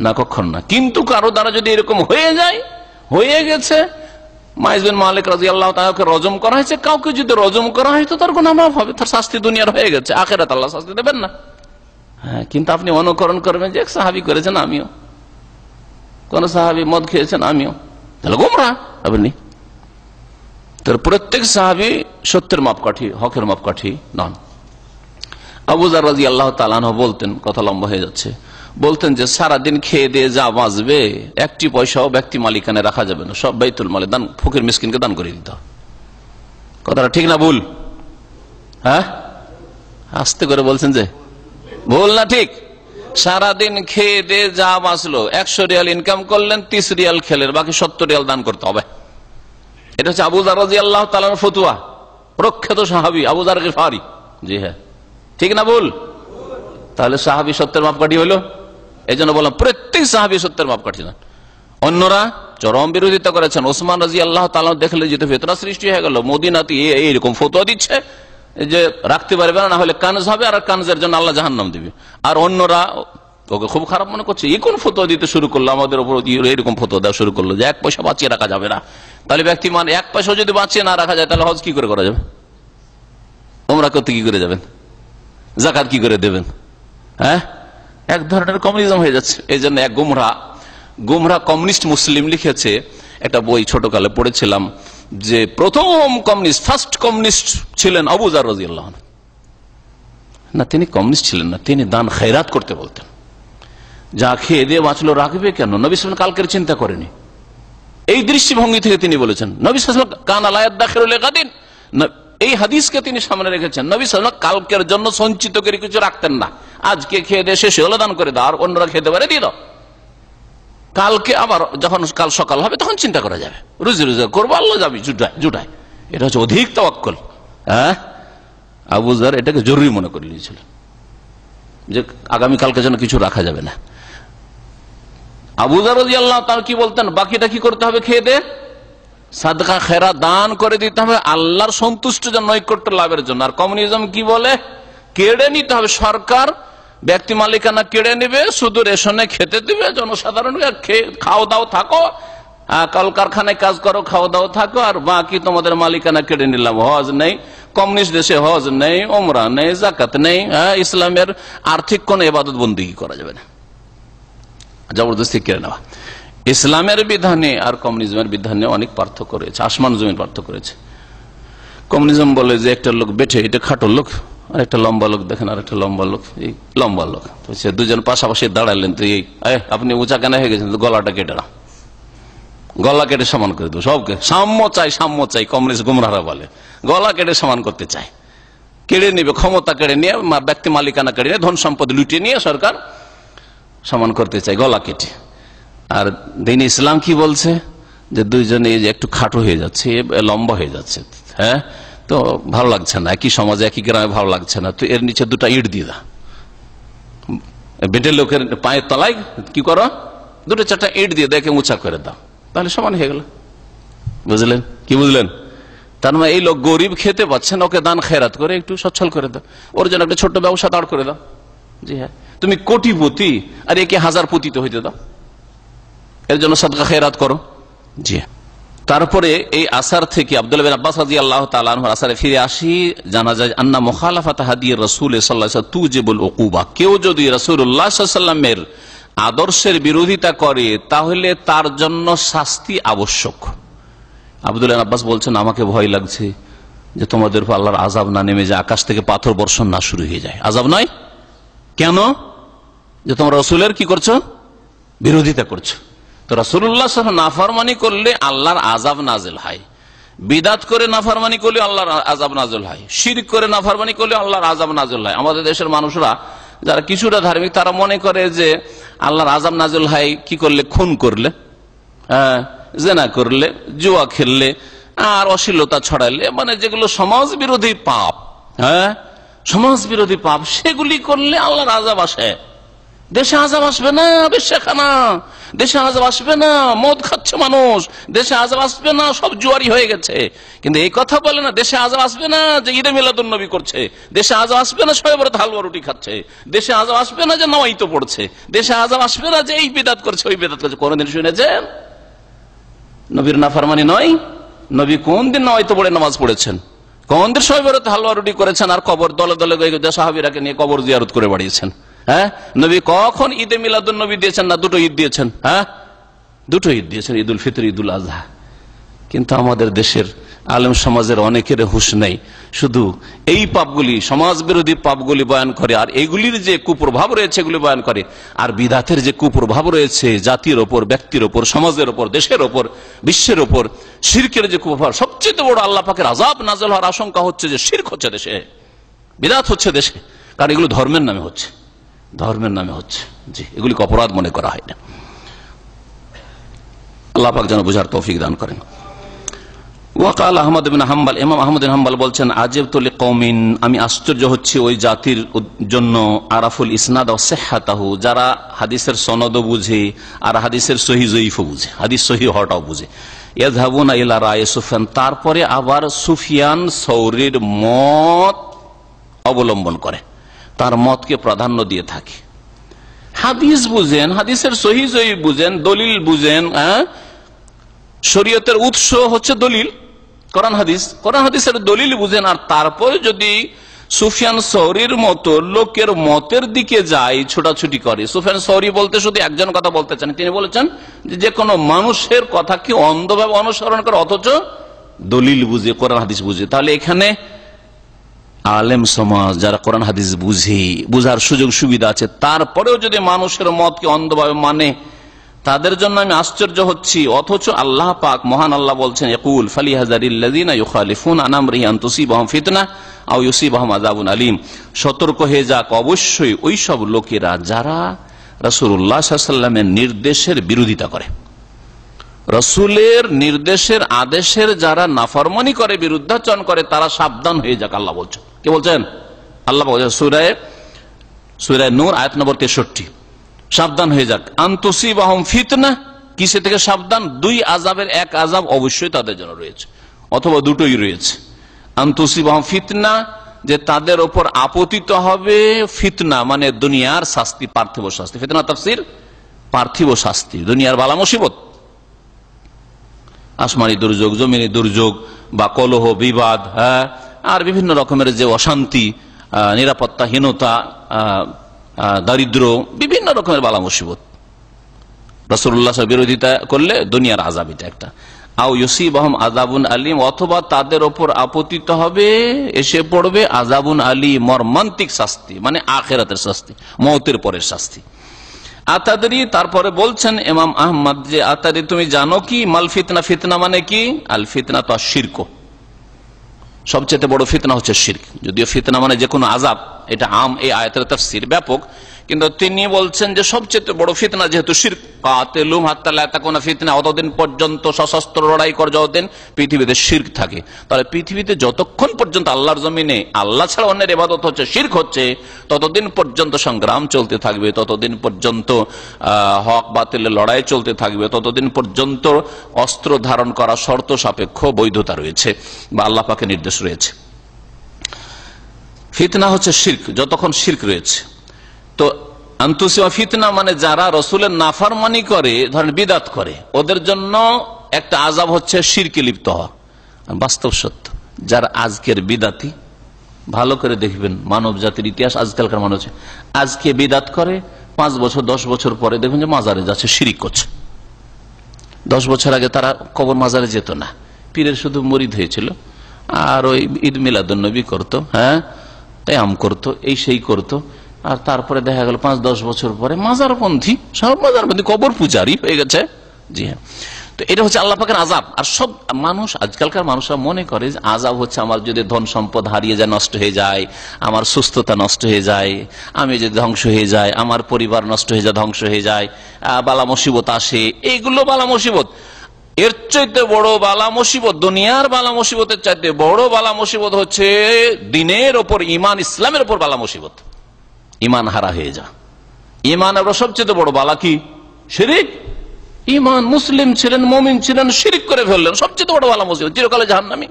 না? কখন না। কিন্তু কারো দ্বারা যদি এরকম হয়ে যায়, হয়ে গেছে, মাইজ বিন মালিক রাদিয়াল্লাহু তাআলাকে রজম করা হয়েছে, কাউকে যদি রজম করা হয় তো তার গুনাহ মাফ হবে, তার শাস্তি দুনিয়ার হয়ে গেছে, আখিরাতে আল্লাহ শাস্তি দেবেন না। হ্যাঁ, কিন্তু আপনি অনুকরণ করবেন যে এক সাহাবী করেছেন আমিও, কোন সাহাবী মদ খেয়েছেন আমিও, তাহলে গোমরাহ আপনি। তার প্রত্যেক সাহাবী সত্যের মাপকাঠি, হকের মাপকাঠি নন। আবু যার রাদিয়াল্লাহু তাআলা আনহু বলতেন, কথা লম্বা হয়ে যাচ্ছে, বলতেন যে সারাদিন খেয়ে দিয়ে যা বাঁচবে একটি পয়সাও ব্যক্তি মালিকানে রাখা যাবে না, সব বাইতুল মালে দান, ফকির মিসকিনকে দান করে দিতে হবে। কথাটা ঠিক না ভুল? হ্যাঁ, আস্তে করে বলছেন যে ভুল না ঠিক? সারাদিন খেয়ে দিয়ে যা বাঁচলো, 100 রিয়াল ইনকাম করলেন, 30 রিয়াল খেলেন, বাকি 70 রিয়াল দান করতে হবে। এটা হচ্ছে আবু যার রাদিয়াল্লাহু তাআলার ফতোয়া, প্রখ্যাত সাহাবী আবু যার গিফারি। জি হ্যাঁ, ঠিক না ভুল? তাহলে সাহাবী সত্যের মাপকাঠি হলো। এই জন্য বললাম প্রত্যেক সাহাবী সত্যের মাপকাঠি না। অন্যরা চরম বিরোধিতা করেছেন। ওসমান রাদিয়াল্লাহু তাআলা দেখলে যেতে ফিতনা সৃষ্টি হয়ে গেল, মদিনাতে এইরকম ফতোয়া দিচ্ছে যে রাখতে পারবে না, হলে কানজ হবে, আর কানজের জন্য আল্লাহ জাহান্নাম দিবে। আর অন্যরা ওকে খুব খারাপ মনে করছে, এই কোন ফতোয়া দিতে শুরু করলো, আমাদের উপর এরকম ফতোয়া দেওয়া শুরু করলো যে 1 পয়সা বাঁচিয়ে রাখা যাবে না। তাহলে ব্যক্তি 1 পয়সা যদি বাঁচিয়ে না রাখা যায়, তাহলে হজ কি করে করা যাবে? ওমরা করতে কি করে যাবেন? যাকাত কি করে দেবেন? হ্যাঁ, এক ধরনের কমিউনিজম হয়ে যাচ্ছে। এই জন্য এক গুমরা কমিউনিস্ট মুসলিম লিখেছে একটা বই, ছোটকালে পড়েছিলাম, যে প্রথম কমিউনিস্ট, ফার্স্ট কমিউনিস্ট ছিলেন আবু যার রাদিয়াল্লাহু আনহু। না, তিনি কমিউনিস্ট ছিলেন না, তিনি দান খয়রাত করতে বলতেন। যা খেয়ে দিয়ে বাঁচলো রাখবে কেন? নবী সাল্লাল্লাহু আলাইহি ওয়াসাল্লাম কালকের চিন্তা করেনি, এই দৃষ্টিভঙ্গি থেকে তিনি বলেছেন। নবী সাল্লাল্লাহু আলাইহি ওয়াসাল্লাম কানা লা ইয়াদাখিরু লিগাদিন, এই হাদিসকে তিনি সামনে রেখেছেন। নবী সাল্লাল্লাহু আলাইহি ওয়াসাল্লাম কালকের জন্য সঞ্চিত করে কিছু রাখতেন না, আজকে খেয়ে দিয়ে শেষ হলে দান করে দাও, আর অন্যরা খেতে পারে দিয়ে দাও, কালকে আবার যখন কাল সকাল হবে তখন চিন্তা করা যাবে, রুজি রোজগার করবো, আল্লাহ যাবি জুটায়। এটা হচ্ছে অধিক তাওয়াক্কুল। হ্যাঁ, আবু যার এটাকে জরুরি মনে করে নিয়েছিল যে আগামীকালকে যেন কিছু রাখা যাবে না। আবু যার রাদিয়াল্লাহু তাআলা কি বলতেন? বাকিটা কি করতে হবে? খেয়ে দে সাদকা খেরা দান করে দিতে হবে, আল্লাহর সন্তুষ্ট যেন, নৈকট্য লাভের জন্য। আর কমিউনিজম কি বলে? কেড়ে নিতে হবে, সরকার ব্যক্তি মালিকানা কেড়ে নেবে, শুধু রেশনে খেতে দিবে, জনসাধারণকে খাও দাও থাকো, কলকারখানায় কাজ করো, খাও দাও থাকো, আর বাকি তোমাদের মালিকানা কেড়ে নিলাম। হজ নেই, কমিউনিস্ট দেশে হজ নেই, ওমরা নেই, যাকাত নেই, ইসলামের আর্থিক কোন ইবাদত বন্দেগী করা যাবে না, জবরদস্তি কেড়ে নেওয়া। ইসলামের বিধানে আর কমিউনিজমের বিধানে অনেক পার্থক্য রয়েছে, আসমান জমিন পার্থক্য রয়েছে। কমিউনিজম বলে যে একটা লোক বেঠে, এটা খাটো লোক, আর একটা লম্বা লোক দেখেন, আর একটা লম্বা লোক, এই লম্বা লোক, দুজন পাশাপাশি দাঁড়ালেন, তো এই আপনি উঁচা কেন হয়ে গেছেন, গলাটা কেটে নাও, গলা কেটে সমান করে দেবো সবকে। সাম্য চাই, সাম্য চাই, কমিউনিস্ট গুমরাহরা বলে গলা কেটে সমান করতে চায়, কেড়ে নিবে, ক্ষমতা কেড়ে নিয়ে, ব্যক্তি মালিকানা কেড়ে নিয়ে, ধন সম্পদ লুটিয়ে নিয়ে সরকার সমান করতে চায় গলা কেটে। আর দিন ইসলাম কি বলছে? যে দুইজনে একটু খাটো হয়ে যাচ্ছে, লম্বা হয়ে যাচ্ছে, হ্যাঁ, তো ভালো লাগছে না, একই সমাজে একই গ্রামে ভালো লাগছে না, তো এর নিচে 2টা ইট দিয়ে দাও, বেটে লোকের পায়ের তলায় কি করো, 2-4টা ইট দিয়ে দেখে উঁচা করে দাও, তাহলে সমান হয়ে গেল। বুঝলেন? কি বুঝলেন? তার মানে এই লোক গরিব, খেতে পাচ্ছেন, ওকে দান খেরাত করে একটু সচ্ছল করে দাও, ওর জন্য একটা ছোট্ট ব্যবসা দাঁড় করে দাও। জি হ্যাঁ, তুমি কোটিপতি আর একে 1000 পতিত হইতে দাও, এর জন্য সাদকা খেরাত করো। জি, তারপরে এই আসার থেকে আব্দুল্লাহ বিন আব্বাস রাদিয়াল্লাহু তাআলা আনহু আসারে ফিরে আসি, জানা যায় আন্না মুখালাফাত হাদি রাসূল সাল্লাল্লাহু আলাইহি ওয়াসাল্লাম তুজিবুল উকুবা। কেউ যদি রাসূলুল্লাহ সাল্লাল্লাহু আলাইহি ওয়াসাল্লামের আদর্শের বিরোধিতা করে তাহলে তার জন্য শাস্তি আবশ্যক। আব্দুল্লাহ বিন আব্বাস বলছেন, আমাকে ভয় লাগছে যে তোমাদের উপর আল্লাহর আযাব না নেমে যায়, আকাশ থেকে পাথর বর্ষণ না শুরু হয়ে যায়। আযাব নয় কেন? যে তোমরা রাসূলের কি করছো? বিরোধিতা করছো। তো রাসূলুল্লাহ সাল্লাল্লাহু আলাইহি ওয়াসাল্লাম নাফরমানি করলে আল্লাহর আযাব নাযিল হয়, বিদআত করে নাফরমানি করলে আল্লাহর আযাব নাযিল হয়, শিরক করে নাফরমানি করলে আল্লাহর আযাব নাযিল হয়। আমাদের দেশের মানুষরা যারা কিছুটা ধার্মিক, তারা মনে করে যে আল্লাহর আযাব নাযিল হয় কি করলে? খুন করলে, হ্যাঁ, জিনা করলে, জুয়া খেললে, আর অশ্লীলতা ছড়াইলে, মানে যেগুলো সমাজ বিরোধী পাপ, হ্যাঁ, সমাজ বিরোধী পাপ, সেগুলি করলে আল্লাহর আযাব আসে। দেশে আযাব আসবে না, বেশ্যাখানা, দেশে আযাব আসবে না, মদ খাচ্ছে মানুষ, দেশে আযাব আসবে না, সব জুয়ারি হয়ে গেছে। কিন্তু এই কথা বলে না, দেশে আযাব আসবে না যে ঈদে মিলাদুন নবী করছে, দেশে আযাব আসবে না শবে বরাত হালুয়া রুটি খাচ্ছে, দেশে আযাব আসবে না যে নওয়াইতো পড়ছে, দেশে আযাব আসবে না যে এই বিদআত করছে ওই বিদআত করছে। কোনদিন শুনেছেন নবীর নাফরমানি নয়? নবী কোন দিন নওয়াইতো পড়ে নামাজ পড়েছেন? কোন দিন শবে বরাত হালুয়া রুটি করেছেন আর কবর দলে দলে সাহাবীরাকে নিয়ে কবর জিয়ারত করে বাড়িয়েছেন? হ্যাঁ, নবী কখন ঈদে মিলাদুন নবী দিয়েছেন? না দুটো ঈদ দিয়েছেন? হ্যাঁ, দুটো ঈদ দিয়েছেন, ঈদুল ফিতর, ঈদুল আজহা। কিন্তু আমাদের দেশের আলেম সমাজের অনেকের হুঁশ নেই, শুধু এই পাপগুলি, সমাজ বিরোধী পাপগুলি বয়ান করে, আর এগুলির যে কুপ্রভাব রয়েছে এগুলি বয়ান করে, আর বিদাতের যে কুপ্রভাব রয়েছে জাতির ওপর, ব্যক্তির ওপর, সমাজের ওপর, দেশের ওপর, বিশ্বের ওপর, শিরকের যে কুপ্রভাব, সবচেয়ে বড় আল্লাহ পাকের আযাব নাযিল হওয়ার আশঙ্কা হচ্ছে যে শিরক হচ্ছে দেশে, বিদাত হচ্ছে দেশে, কারণ এগুলো ধর্মের নামে হচ্ছে, ধর্মের নামে হচ্ছে। জি, এগুলিকে অপরাধ মনে করা হয় না। আল্লাহ পাক যেন বুঝার তৌফিক দান করেন। ওয়াকাল আহমদ বিন হাম্বল, ইমাম আহমদ বিন হাম্বল বলছেন, আজিবতু লিকওমিন, আমি আশ্চর্য হচ্ছি ওই জাতির জন্য, আরাফুল ইসনাদ ওয়া সিহহাতাহু, যারা হাদিসের সনদও বুঝে আর হাদিসের সহিহ যঈফও বুঝে, হাদিস সহিহ হটাও বুঝে। ইয়াযহাবুনা ইলা রায়ে সুফিয়ান, তারপরে আবার সুফিয়ান সৌরীর মত অবলম্বন করে, তার মতকে প্রাধান্য দিয়ে থাকে। হাদিস বুঝেন, হাদিসের সহিহ যঈফ বুঝেন, দলিল বুঝেন, শরীয়তের উৎস হচ্ছে দলিল, কোরআন হাদিস, কোরআন হাদিসের দলিল বুঝেন, আর তারপরে যদি সুফিয়ান সৌরীর মতো লোকের মতের দিকে যায়, ছোটাছুটি করে। সুফিয়ান সৌরী বলতে শুধু একজন কথা বলতে চান, তিনি বলেছেন যে কোনো মানুষের কথা কি অন্ধভাবে অনুসরণ করে, অথচ দলিল বুঝে, কোরআন হাদিস বুঝে। তাহলে এখানে আলেম সমাজ যারা কোরআন হাদিস বুঝে, বুঝার সুযোগ সুবিধা আছে, তারপরেও যদি মানুষের মতকে অন্ধভাবে মানে, তাদের জন্য আমি আশ্চর্য হচ্ছি। অথচ আল্লাহ পাক, মহান আল্লাহ বলছেন, ইয়াকুল ফালিহাযারিল্লাযীনা ইউখালিফুনা আন আমরিহি আন তুসিবাহুম ফিতনাহ আও ইউসিবাহুম আযাবুন আলীম, সতর্ক হয়ে যাক অবশ্যই ওই সব লোকেরা যারা রাসূলুল্লাহ সাল্লাল্লাহু আলাইহি ওয়াসাল্লামের নির্দেশের বিরোধিতা করে, রসুলের নির্দেশের আদেশের যারা নাফরমানি করে, বিরুদ্ধাচরণ করে, তারা সাবধান হয়ে যাক। আল্লাহ বলছেন, কে বলছেন? আল্লাহ বলছেন সূরা নূর আয়াত নম্বর 63, সাবধান হয়ে যাক। আন তুসিবাহুম ফিতনাহ, কিসে থেকে সাবধান? দুই আযাবের এক আযাব অবশ্যই তাদের জন্য রয়েছে, অথবা দুটোই রয়েছে। আন তুসিবাহুম ফিতনাহ, যে তাদের উপর আপতিত হবে ফিতনা, মানে দুনিয়ার শাস্তি, পার্থিব শাস্তি। ফিতনা তাফসীর পার্থিব শাস্তি, দুনিয়ার বালা মুসিবত, আসমানি দুর্যোগ, জমিনি দুর্যোগ, বা কলহ বিবাদ, হ্যাঁ, আর বিভিন্ন রকমের যে অশান্তি, নিরাপত্তাহীনতা, দারিদ্র, বিভিন্ন রকমের বালা মুসিবত, রাসূলুল্লাহ বিরোধিতা করলে দুনিয়ার আযাব, এটা একটা। আও ইউসিবাহুম আযাবুন আলীম, অথবা তাদের ওপর আপতিত হবে, এসে পড়বে আযাবুন আলীম, মর্মান্তিক শাস্তি, মানে আখিরাতের শাস্তি, মওতের পরের শাস্তি। আতাদরি, তারপরে বলছেন ইমাম আহমদ যে আতাদরি, তুমি জানো কি মাল ফিতনা? ফিতনা মানে কি? আল ফিতনা তো শিরক, সবচেয়ে বড় ফিতনা হচ্ছে শিরক। যদিও ফিতনা মানে যে কোনো আযাব, এটা আম, এই আয়াতের তাফসীর ব্যাপক, কিন্তু তিনি বলছেন যে সবচেয়ে বড় ফিতনা যেহেতু শিরক, কাতিলুম হাত্তা লা তাকুনা ফিতনা, অতদিন পর্যন্ত সশস্ত্র লড়াই কর যতদিন পৃথিবীতে শিরক থাকে। তাহলে পৃথিবীতে যতক্ষণ পর্যন্ত আল্লাহর জমিনে আল্লাহ ছাড়া অন্যের ইবাদত হচ্ছে, শিরক হচ্ছে, ততদিন পর্যন্ত সংগ্রাম চলতে থাকবে, ততদিন পর্যন্ত হক বাতিলের লড়াই চলতে থাকবে, ততদিন পর্যন্ত অস্ত্র ধারণ করা শর্ত সাপেক্ষ বৈধতা রয়েছে বা আল্লাহ পাকের নির্দেশ রয়েছে। ফিতনা হচ্ছে শিরক, যতক্ষণ শিরক রয়েছে। তো আনতুসিবা ফিতনা মানে যারা রসুলের নাফরমানি করে, ধরেন বিদাত করে, ওদের জন্য একটা আযাব হচ্ছে শিরকে লিপ্ত হওয়া। বাস্তব সত্য, যারা আজকের বিদাতি, ভালো করে দেখবেন মানব জাতির ইতিহাস, আজকালকার মানুষ আজকে বিদাত করে, 5 বছর 10 বছর পরে দেখবেন যে মাজারে যাচ্ছে, শিরিক করছে। 10 বছর আগে তারা কবর মাজারে যেত না, পীরের শুধু মুরিদ হয়েছিল, আর ওই ঈদ মিলাদুন নবী করতো, হ্যাঁ, কিয়াম করতো, এই সেই করতো, আর তারপরে দেখা গেল 5-10 বছর পরে মাজারপন্থী, সব মাজারপন্থী, কবর পূজারি হয়ে গেছে। জি হ্যাঁ, তো এটা হচ্ছে আল্লাহ পাকের আযাব। আর সব মানুষ, আজকালকার মানুষরা মনে করে যে আযাব হচ্ছে আমার যদি ধন সম্পদ হারিয়ে যায়, নষ্ট হয়ে যায়, আমার সুস্থতা নষ্ট হয়ে যায়, আমি যদি ধ্বংস হয়ে যায়, আমার পরিবার নষ্ট হয়ে যায়, ধ্বংস হয়ে যায়, বালা মুসিবত আসে, এইগুলো বালা মুসিবত। এর চাইতে বড় বালা মুসিবত, দুনিয়ার বালা মুসিবতের চাইতে বড় বালা মুসিবত হচ্ছে দিনের ওপর, ইমান ইসলামের ওপর বালা মুসিবত। ইমান হারা হয়ে যা, ইমান আবার সবচেয়ে বড় বালা কি? শিরিক। ইমান, মুসলিম ছিলেন, মুমিন ছিলেন, শিরিক করে ফেললেন, সবচেয়ে বড় বালা মুসলিম, চিরকালে জাহান্নামী।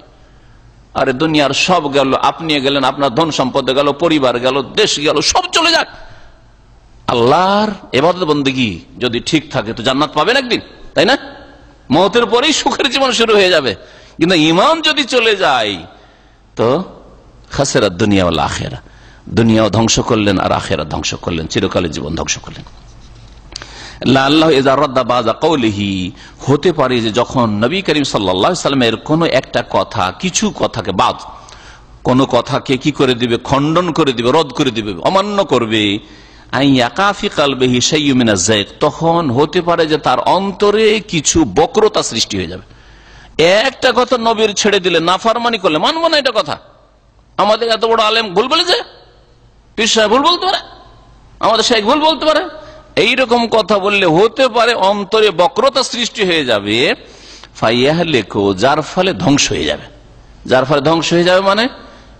আরে দুনিয়ার সব গেল, আপনি গেলেন, আপনার ধন সম্পদ গেল, পরিবার গেল, দেশ গেল, সব চলে যাক, আল্লাহর ইবাদত বন্দেগী যদি ঠিক থাকে তো জান্নাত পাবেন একদিন, তাই না? মওতের পরেই সুখের জীবন শুরু হয়ে যাবে। কিন্তু ঈমান যদি চলে যায় তো খাসিরাত দুনিয়া ওয়াল আখিরা, দুনিয়াও ধ্বংস করলেন আর আখিরাত ধ্বংস করলেন, চিরকালের জীবন ধ্বংস করলেন। লাআল্লাহু ইযা রাদ্দা বাযা কওলিহি, হতে পারে যে যখন নবী করিম সাল্লাল্লাহু আলাইহি ওয়াসাল্লামের কোন একটা কথা, কিছু কথাকে বাদ, কোন কথাকে কি করে দিবে, খণ্ডন করে দিবে, রদ করে দিবে, অমান্য করবে, তখন হতে পারে যে তার অন্তরে কিছু বক্রতা সৃষ্টি হয়ে যাবে। একটা কথা নবীর ছেড়ে দিলে, নাফরমানি করলে, মানবো না এটা কথা। আমাদের এত বড় আলেম ভুল বলেছে, পীর সাহেব ভুল বলতে পারে, আমাদের শেখ ভুল বলতে পারে, এইরকম কথা বললে হতে পারে অন্তরে বক্রতা সৃষ্টি হয়ে যাবে, ফাইয়াহলিকু, যার ফলে ধ্বংস হয়ে যাবে। যার ফলে ধ্বংস হয়ে যাবে মানে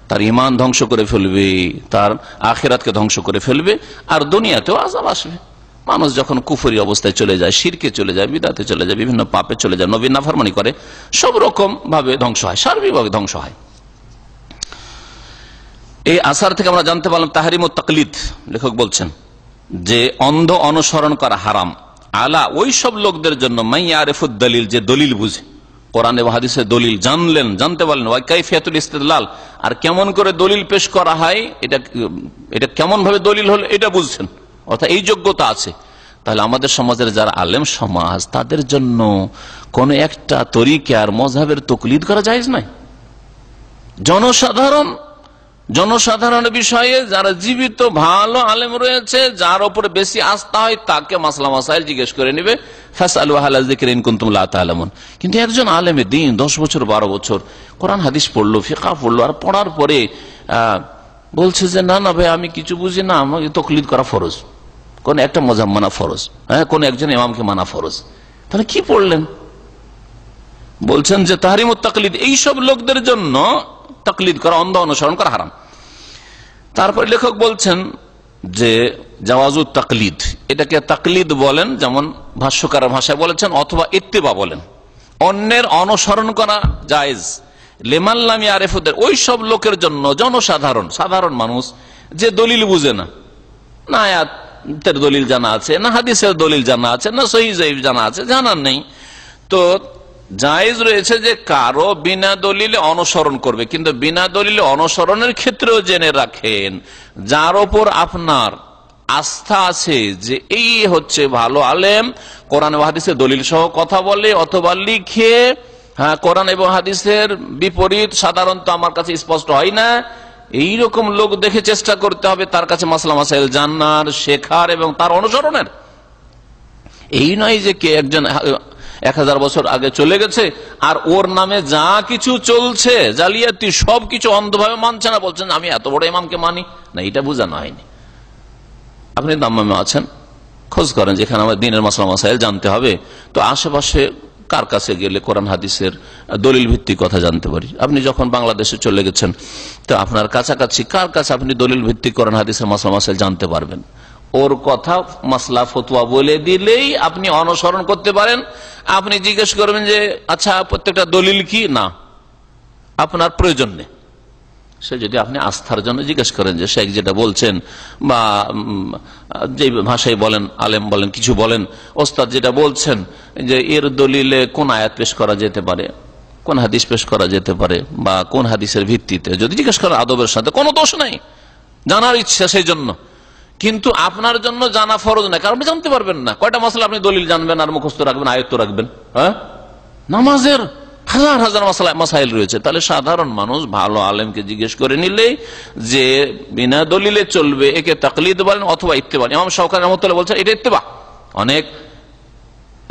তার ঈমান ধ্বংস করে ফেলবে, তার আখিরাতকে ধ্বংস করে ফেলবে, আর দুনিয়াতেও আযাব আসবে। মানুষ যখন কুফরি অবস্থায় চলে যায়, শিরকে চলে যায়, বিদআতে চলে যায়, বিভিন্ন পাপে চলে যায়, নবীর নাফরমানি করে, সব রকম ভাবে ধ্বংস হয়, সার্বিকভাবে ধ্বংস হয়। এই আসার থেকে আমরা জানতে পারলাম তাহরিমুত তাকলিদ। লেখক বলছেন যে অন্ধ অনুসরণ করা হারাম আলা ওই সব লোকদের জন্য, মাইয়া আরিফুদ দলিল, যে দলিল বুঝে, কোরআন এবং হাদিসের দলিল জানলেন, জানতে পারলেন, ওয়া কাইফিয়াতুল ইস্তিদলাল, আর কেমন করে দলিল পেশ করা হয়, এটা কেমন ভাবে দলিল হলো এটা বুঝছেন, অর্থাৎ এই যোগ্যতা আছে। তাহলে আমাদের সমাজের যারা আলেম সমাজ, তাদের জন্য কোন একটা তরিকার মযহাবের তাকলিদ করা জায়েজ নাই। জনসাধারণ বিষয়ে যারা জীবিত ভালো আলেম রয়েছে, যার উপরে বেশি আস্থা হয়, তাকে মাসলা মাসাইল জিজ্ঞেস করে নিবে, ফাসআলু আহলা যিকরি ইন কুনতুম লা তা'লামুন। কিন্তু একজন আলেমে দ্বীন 10 বছর 12 বছর কোরআন হাদিস পড়লো, ফিকহ পড়লো, আর পড়ার পরে বলছে যে না না ভাই আমি কিছু বুঝি না, আমাকে তাকলিদ করা ফরজ, কোন একটা মযহাব মানা ফরজ, কোন একজন ইমামকে মানা ফরজ। তাহলে কি পড়লেন? বলছেন যে তাহরিমুত তাকলিদ, এইসব লোকদের জন্য তাকলিদ করা, অন্ধ অনুসরণ করা হারাম। তারপরে লেখক বলছেন যে জাওয়াজুত তাকলিদ, এটাকে তাকলিদ বলেন, যেমন ভাষ্যকার ভাষায় বলেছেন, অথবা ইত্তেবা বলেন। অন্যের অনুসরণ করা জায়েজ, লিমান লাম ইয়ারিফুদের, ওই সব লোকের জন্য, জনসাধারণ, সাধারণ মানুষ যে দলিল বুঝে না, না আয়াতের দলিল জানা আছে, না হাদিসের দলিল জানা আছে, না সহিহ যায়িফ জানা আছে, জানার নেই, তো জায়েজ রয়েছে যে কারো বিনা দলিলে অনুসরণ করবে। কিন্তু বিনা দলিলে অনুসরণের ক্ষেত্রেও জেনে রাখেন, যার ওপর আপনার আস্থা আছে যে এই হচ্ছে ভালো আলেম, কোরআন এবং হাদিসের দলিল সহ কথা বলে, অথবা লিখে, কোরআন এবং হাদিসের বিপরীত সাধারণত আমার কাছে স্পষ্ট হয় না, এইরকম লোক দেখে চেষ্টা করতে হবে তার কাছে মাসলা মাসাইল জানার, শেখার এবং তার অনুসরণের। এই নয় যে কে একজন 1000 বছর আগে চলে গেছে আর ওর নামে যা কিছু চলছে জালিয়াতি, সবকিছু অন্ধভাবে মানছে না, বলছেন আমি এত বড় ইমামকে মানি না, এটা বোঝানো হয়নি। আপনি দাম্মামে আছেন, খোঁজ করেন যেখানে আমার দ্বীনের মাসলা মাসাইল জানতে হবে, তো আশেপাশে কার কাছে গেলে কোরআন হাদিসের দলিল ভিত্তিক কথা জানতে পারি। আপনি যখন বাংলাদেশে চলে গেছেন, তো আপনার কাছাকাছি কার কাছে আপনি দলিল ভিত্তিক কোরআন হাদিসের মাসলা মাসাইল জানতে পারবেন? ওর কথা মাসলা ফতোয়া বলে দিলেই আপনি অনুসরণ করতে পারেন। আপনি জিজ্ঞেস করবেন যে আচ্ছা প্রত্যেকটা দলিল কি, না আপনার প্রয়োজন নেই। সে যদি আপনি আস্থার জন্য জিজ্ঞেস করেন যে শেখ যেটা বলছেন, বা যে ভাষায় বলেন, আলেম বলেন, কিছু বলেন, ওস্তাদ যেটা বলছেন যে এর দলিলে কোন আয়াত পেশ করা যেতে পারে, কোন হাদিস পেশ করা যেতে পারে, বা কোন হাদিসের ভিত্তিতে, যদি জিজ্ঞেস করেন আদবের সাথে, কোনো দোষ নাই, জানার ইচ্ছা সেই জন্য। কিন্তু আপনার জন্য জানা ফরজ না, কারণ আপনি জানতে পারবেন না। কয়টা মাসলা আপনি দলিল জানবেন আর মুখস্থ রাখবেন, আয়ত্ত রাখবেন? নামাজের হাজার হাজার মাসাইল রয়েছে। তাহলে সাধারণ মানুষ ভালো আলেমকে জিজ্ঞেস করে নিলেই যে বিনা দলিলে চলবে, একে তাকলিদ বলেন অথবা ইত্তেবা। ইমাম শাওকানি রাহমাতুল্লাহ বলছেন এটা ইত্তেবা। অনেক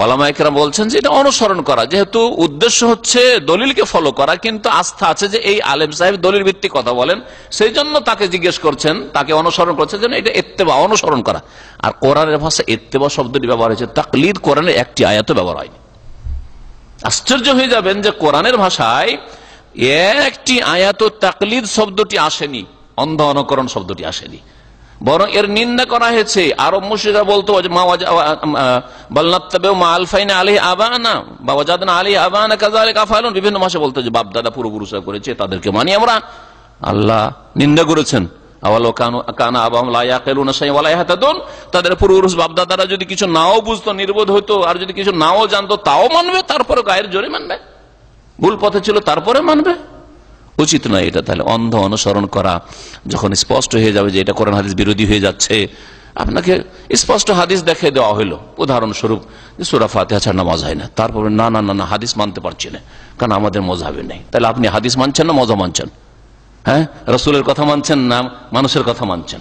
ওলামা ইকরাম বলছেন যে এটা অনুসরণ করা, যেহেতু উদ্দেশ্য হচ্ছে দলিলকে ফলো করা, কিন্তু আস্থা আছে যে এই আলেম সাহেব দলিল ভিত্তিক কথা বলেন, সেই জন্য তাকে জিজ্ঞেস করছেন, তাকে অনুসরণ করছেন, যেন এটা ইত্তেবা, অনুসরণ করা। আর কোরআনের ভাষায় ইত্তেবা শব্দটি ব্যবহার হয়েছে, তাকলিদ কোরআনের একটি আয়াতে ব্যবহার হয়নি। আশ্চর্য হয়ে যাবেন যে কোরআনের ভাষায় একটি আয়াত তাকলিদ শব্দটি আসেনি, অন্ধ অনুকরণ শব্দটি আসেনি, বরং এর নিন্দা করা হয়েছে। আরব মুশরিকরা বলতো বিভিন্ন ভাষা বলতো যে বাপ দাদা পূর্বপুরুষরা করেছে তাদেরকে মানি আমরা। আল্লাহ নিন্দা করেছেন তাদের পূর্বপুরুষ বাপদাদারা যদি কিছু নাও বুঝতো, নির্বোধ হইতো, আর যদি কিছু নাও জানতো তাও মানবে, তারপরে গায়ের জোরে মানবে, ভুল পথে ছিল তারপরে মানবে। উচিত নয় এটা। তাহলে অন্ধ অনুসরণ করা যখন স্পষ্ট হয়ে যাবে যে এটা কোরআন হাদিস বিরোধী হয়ে যাচ্ছে, আপনাকে স্পষ্ট হাদিস দেখে দেওয়া হলো, উদাহরণস্বরূপ যে সূরা ফাতিহা ছাড়া নামাজ হয় না, তারপরে না না না না হাদিস মানতে পারছি না কারণ আমাদের মযহাবে নেই। তাহলে আপনি হাদিস মানছেন না মজা মানছেন? হ্যাঁ, রাসূলের কথা মানছেন না মানুষের কথা মানছেন?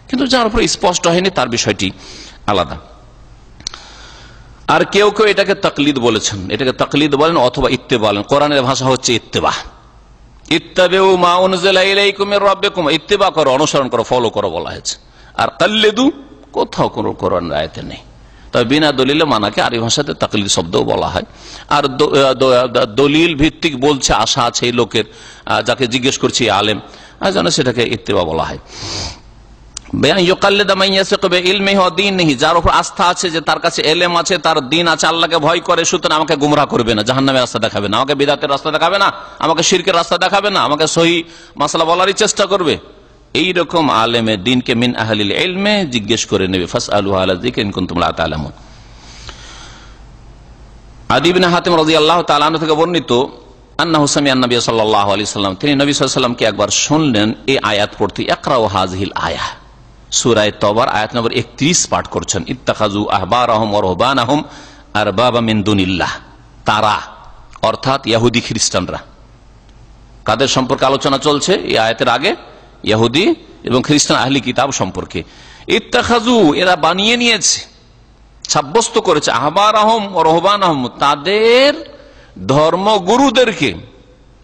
কিন্তু যার উপরে স্পষ্ট হয়নি তার বিষয়টি আলাদা। আর কেউ কেউ এটাকে তাকলিদ বলেছেন, এটাকে তাকলিদ বলেন অথবা ইত্তেবা বলেন। কোরআনের ভাষা হচ্ছে ইত্তেবা। ইত্তাবিউ মা উনজিলা ইলাইকুম মির রাব্বিকুম, ইত্তেবা করো, অনুসরণ করো, ফলো করো বলা হয়েছে। আর তাকলিদু কোথাও কোনো কোরআনের আয়াতে নেই। তবে বিনা দলিলে মানাকে আরবি ভাষাতে তাকলিদ শব্দও বলা হয়। আর দলিল ভিত্তিক বলছে আশা আছে এই লোকের, যাকে জিজ্ঞেস করছি আলেম, যেন সেটাকে ইত্তেবা বলা হয়। যার উপর আস্থা আছে, যে তার কাছে এলেম আছে, তার দিন আছে, আল্লাহকে ভয় করে, সুতরাং আমাকে গুমরাহ করবে না, জাহান্নামের রাস্তা দেখাবে না, আমাকে বিদআতের রাস্তা দেখাবে না, আমাকে শিরকের রাস্তা দেখাবে না, আমাকে সহি মাসলা বলারই চেষ্টা করবে। এইরকম আলেমে দিনকে মিন আহলিল ইলমে জিজ্ঞেস করে নেবে। ফাসআলু আহলা যিকরি ইন কুনতুম লা তা'লামুন। আদি ইবনে হাতিম রাদিয়াল্লাহু তাআলা আনহু থেকে বর্ণিত আন্নাহু সামিআ নবী সাল্লাল্লাহু আলাইহি ওয়াসাল্লাম, তিনি নবী সাল্লাল্লাহু আলাইহি ওয়াসাল্লামকে একবার শুনলেন এই আয়াত পড়তে। ইকরাউ হাযিহিল আয়াহ, সূরা তওবার আয়াত নম্বর 31 পাঠ করছেন। ইত্তাখাযু আহবারাহুম ওয়া রুহবানাহুম আরবাবা মিন দুনিল্লাহ। তারা অর্থাৎ ইহুদি খ্রিস্টানরা, কাদের সম্পর্কে আলোচনা চলছে এই আয়াতের আগে? ইহুদি এবং খ্রিস্টান আহলি কিতাব সম্পর্কে। ইত্তাখাযু, এরা বানিয়ে নিয়েছে, সাব্যস্ত করেছে, আহবারাহুম ওয়া রুহবানাহুম, তাদের ধর্মগুরুদেরকে।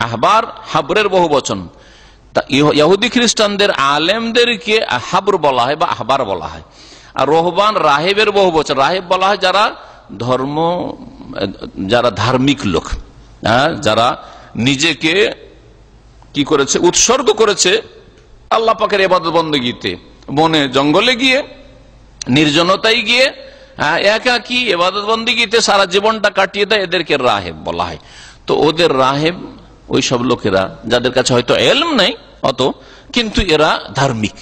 আহবার হাবরের বহু বচন, ইহুদি খ্রিস্টানদের আলেমদেরকে হাবর বলা হয় বা আহবার বলা হয়। আর রহবান রাহেবের বহু বচন, রাহেব বলা হয় যারা ধার্মিক লোক, যারা নিজেকে কি করেছে, উৎসর্গ করেছে আল্লাহ পাকের ইবাদত বন্দেগীতে, বনে জঙ্গলে গিয়ে, নির্জনতায় গিয়ে, একাকী ইবাদত বন্দেগীতে সারা জীবনটা কাটিয়ে দেয়, এদেরকে রাহেব বলা হয়। তো ওদের রাহেব ওই সব লোকেরা যাদের কাছে হয়তো এলম নাই অত, কিন্তু এরা ধার্মিক।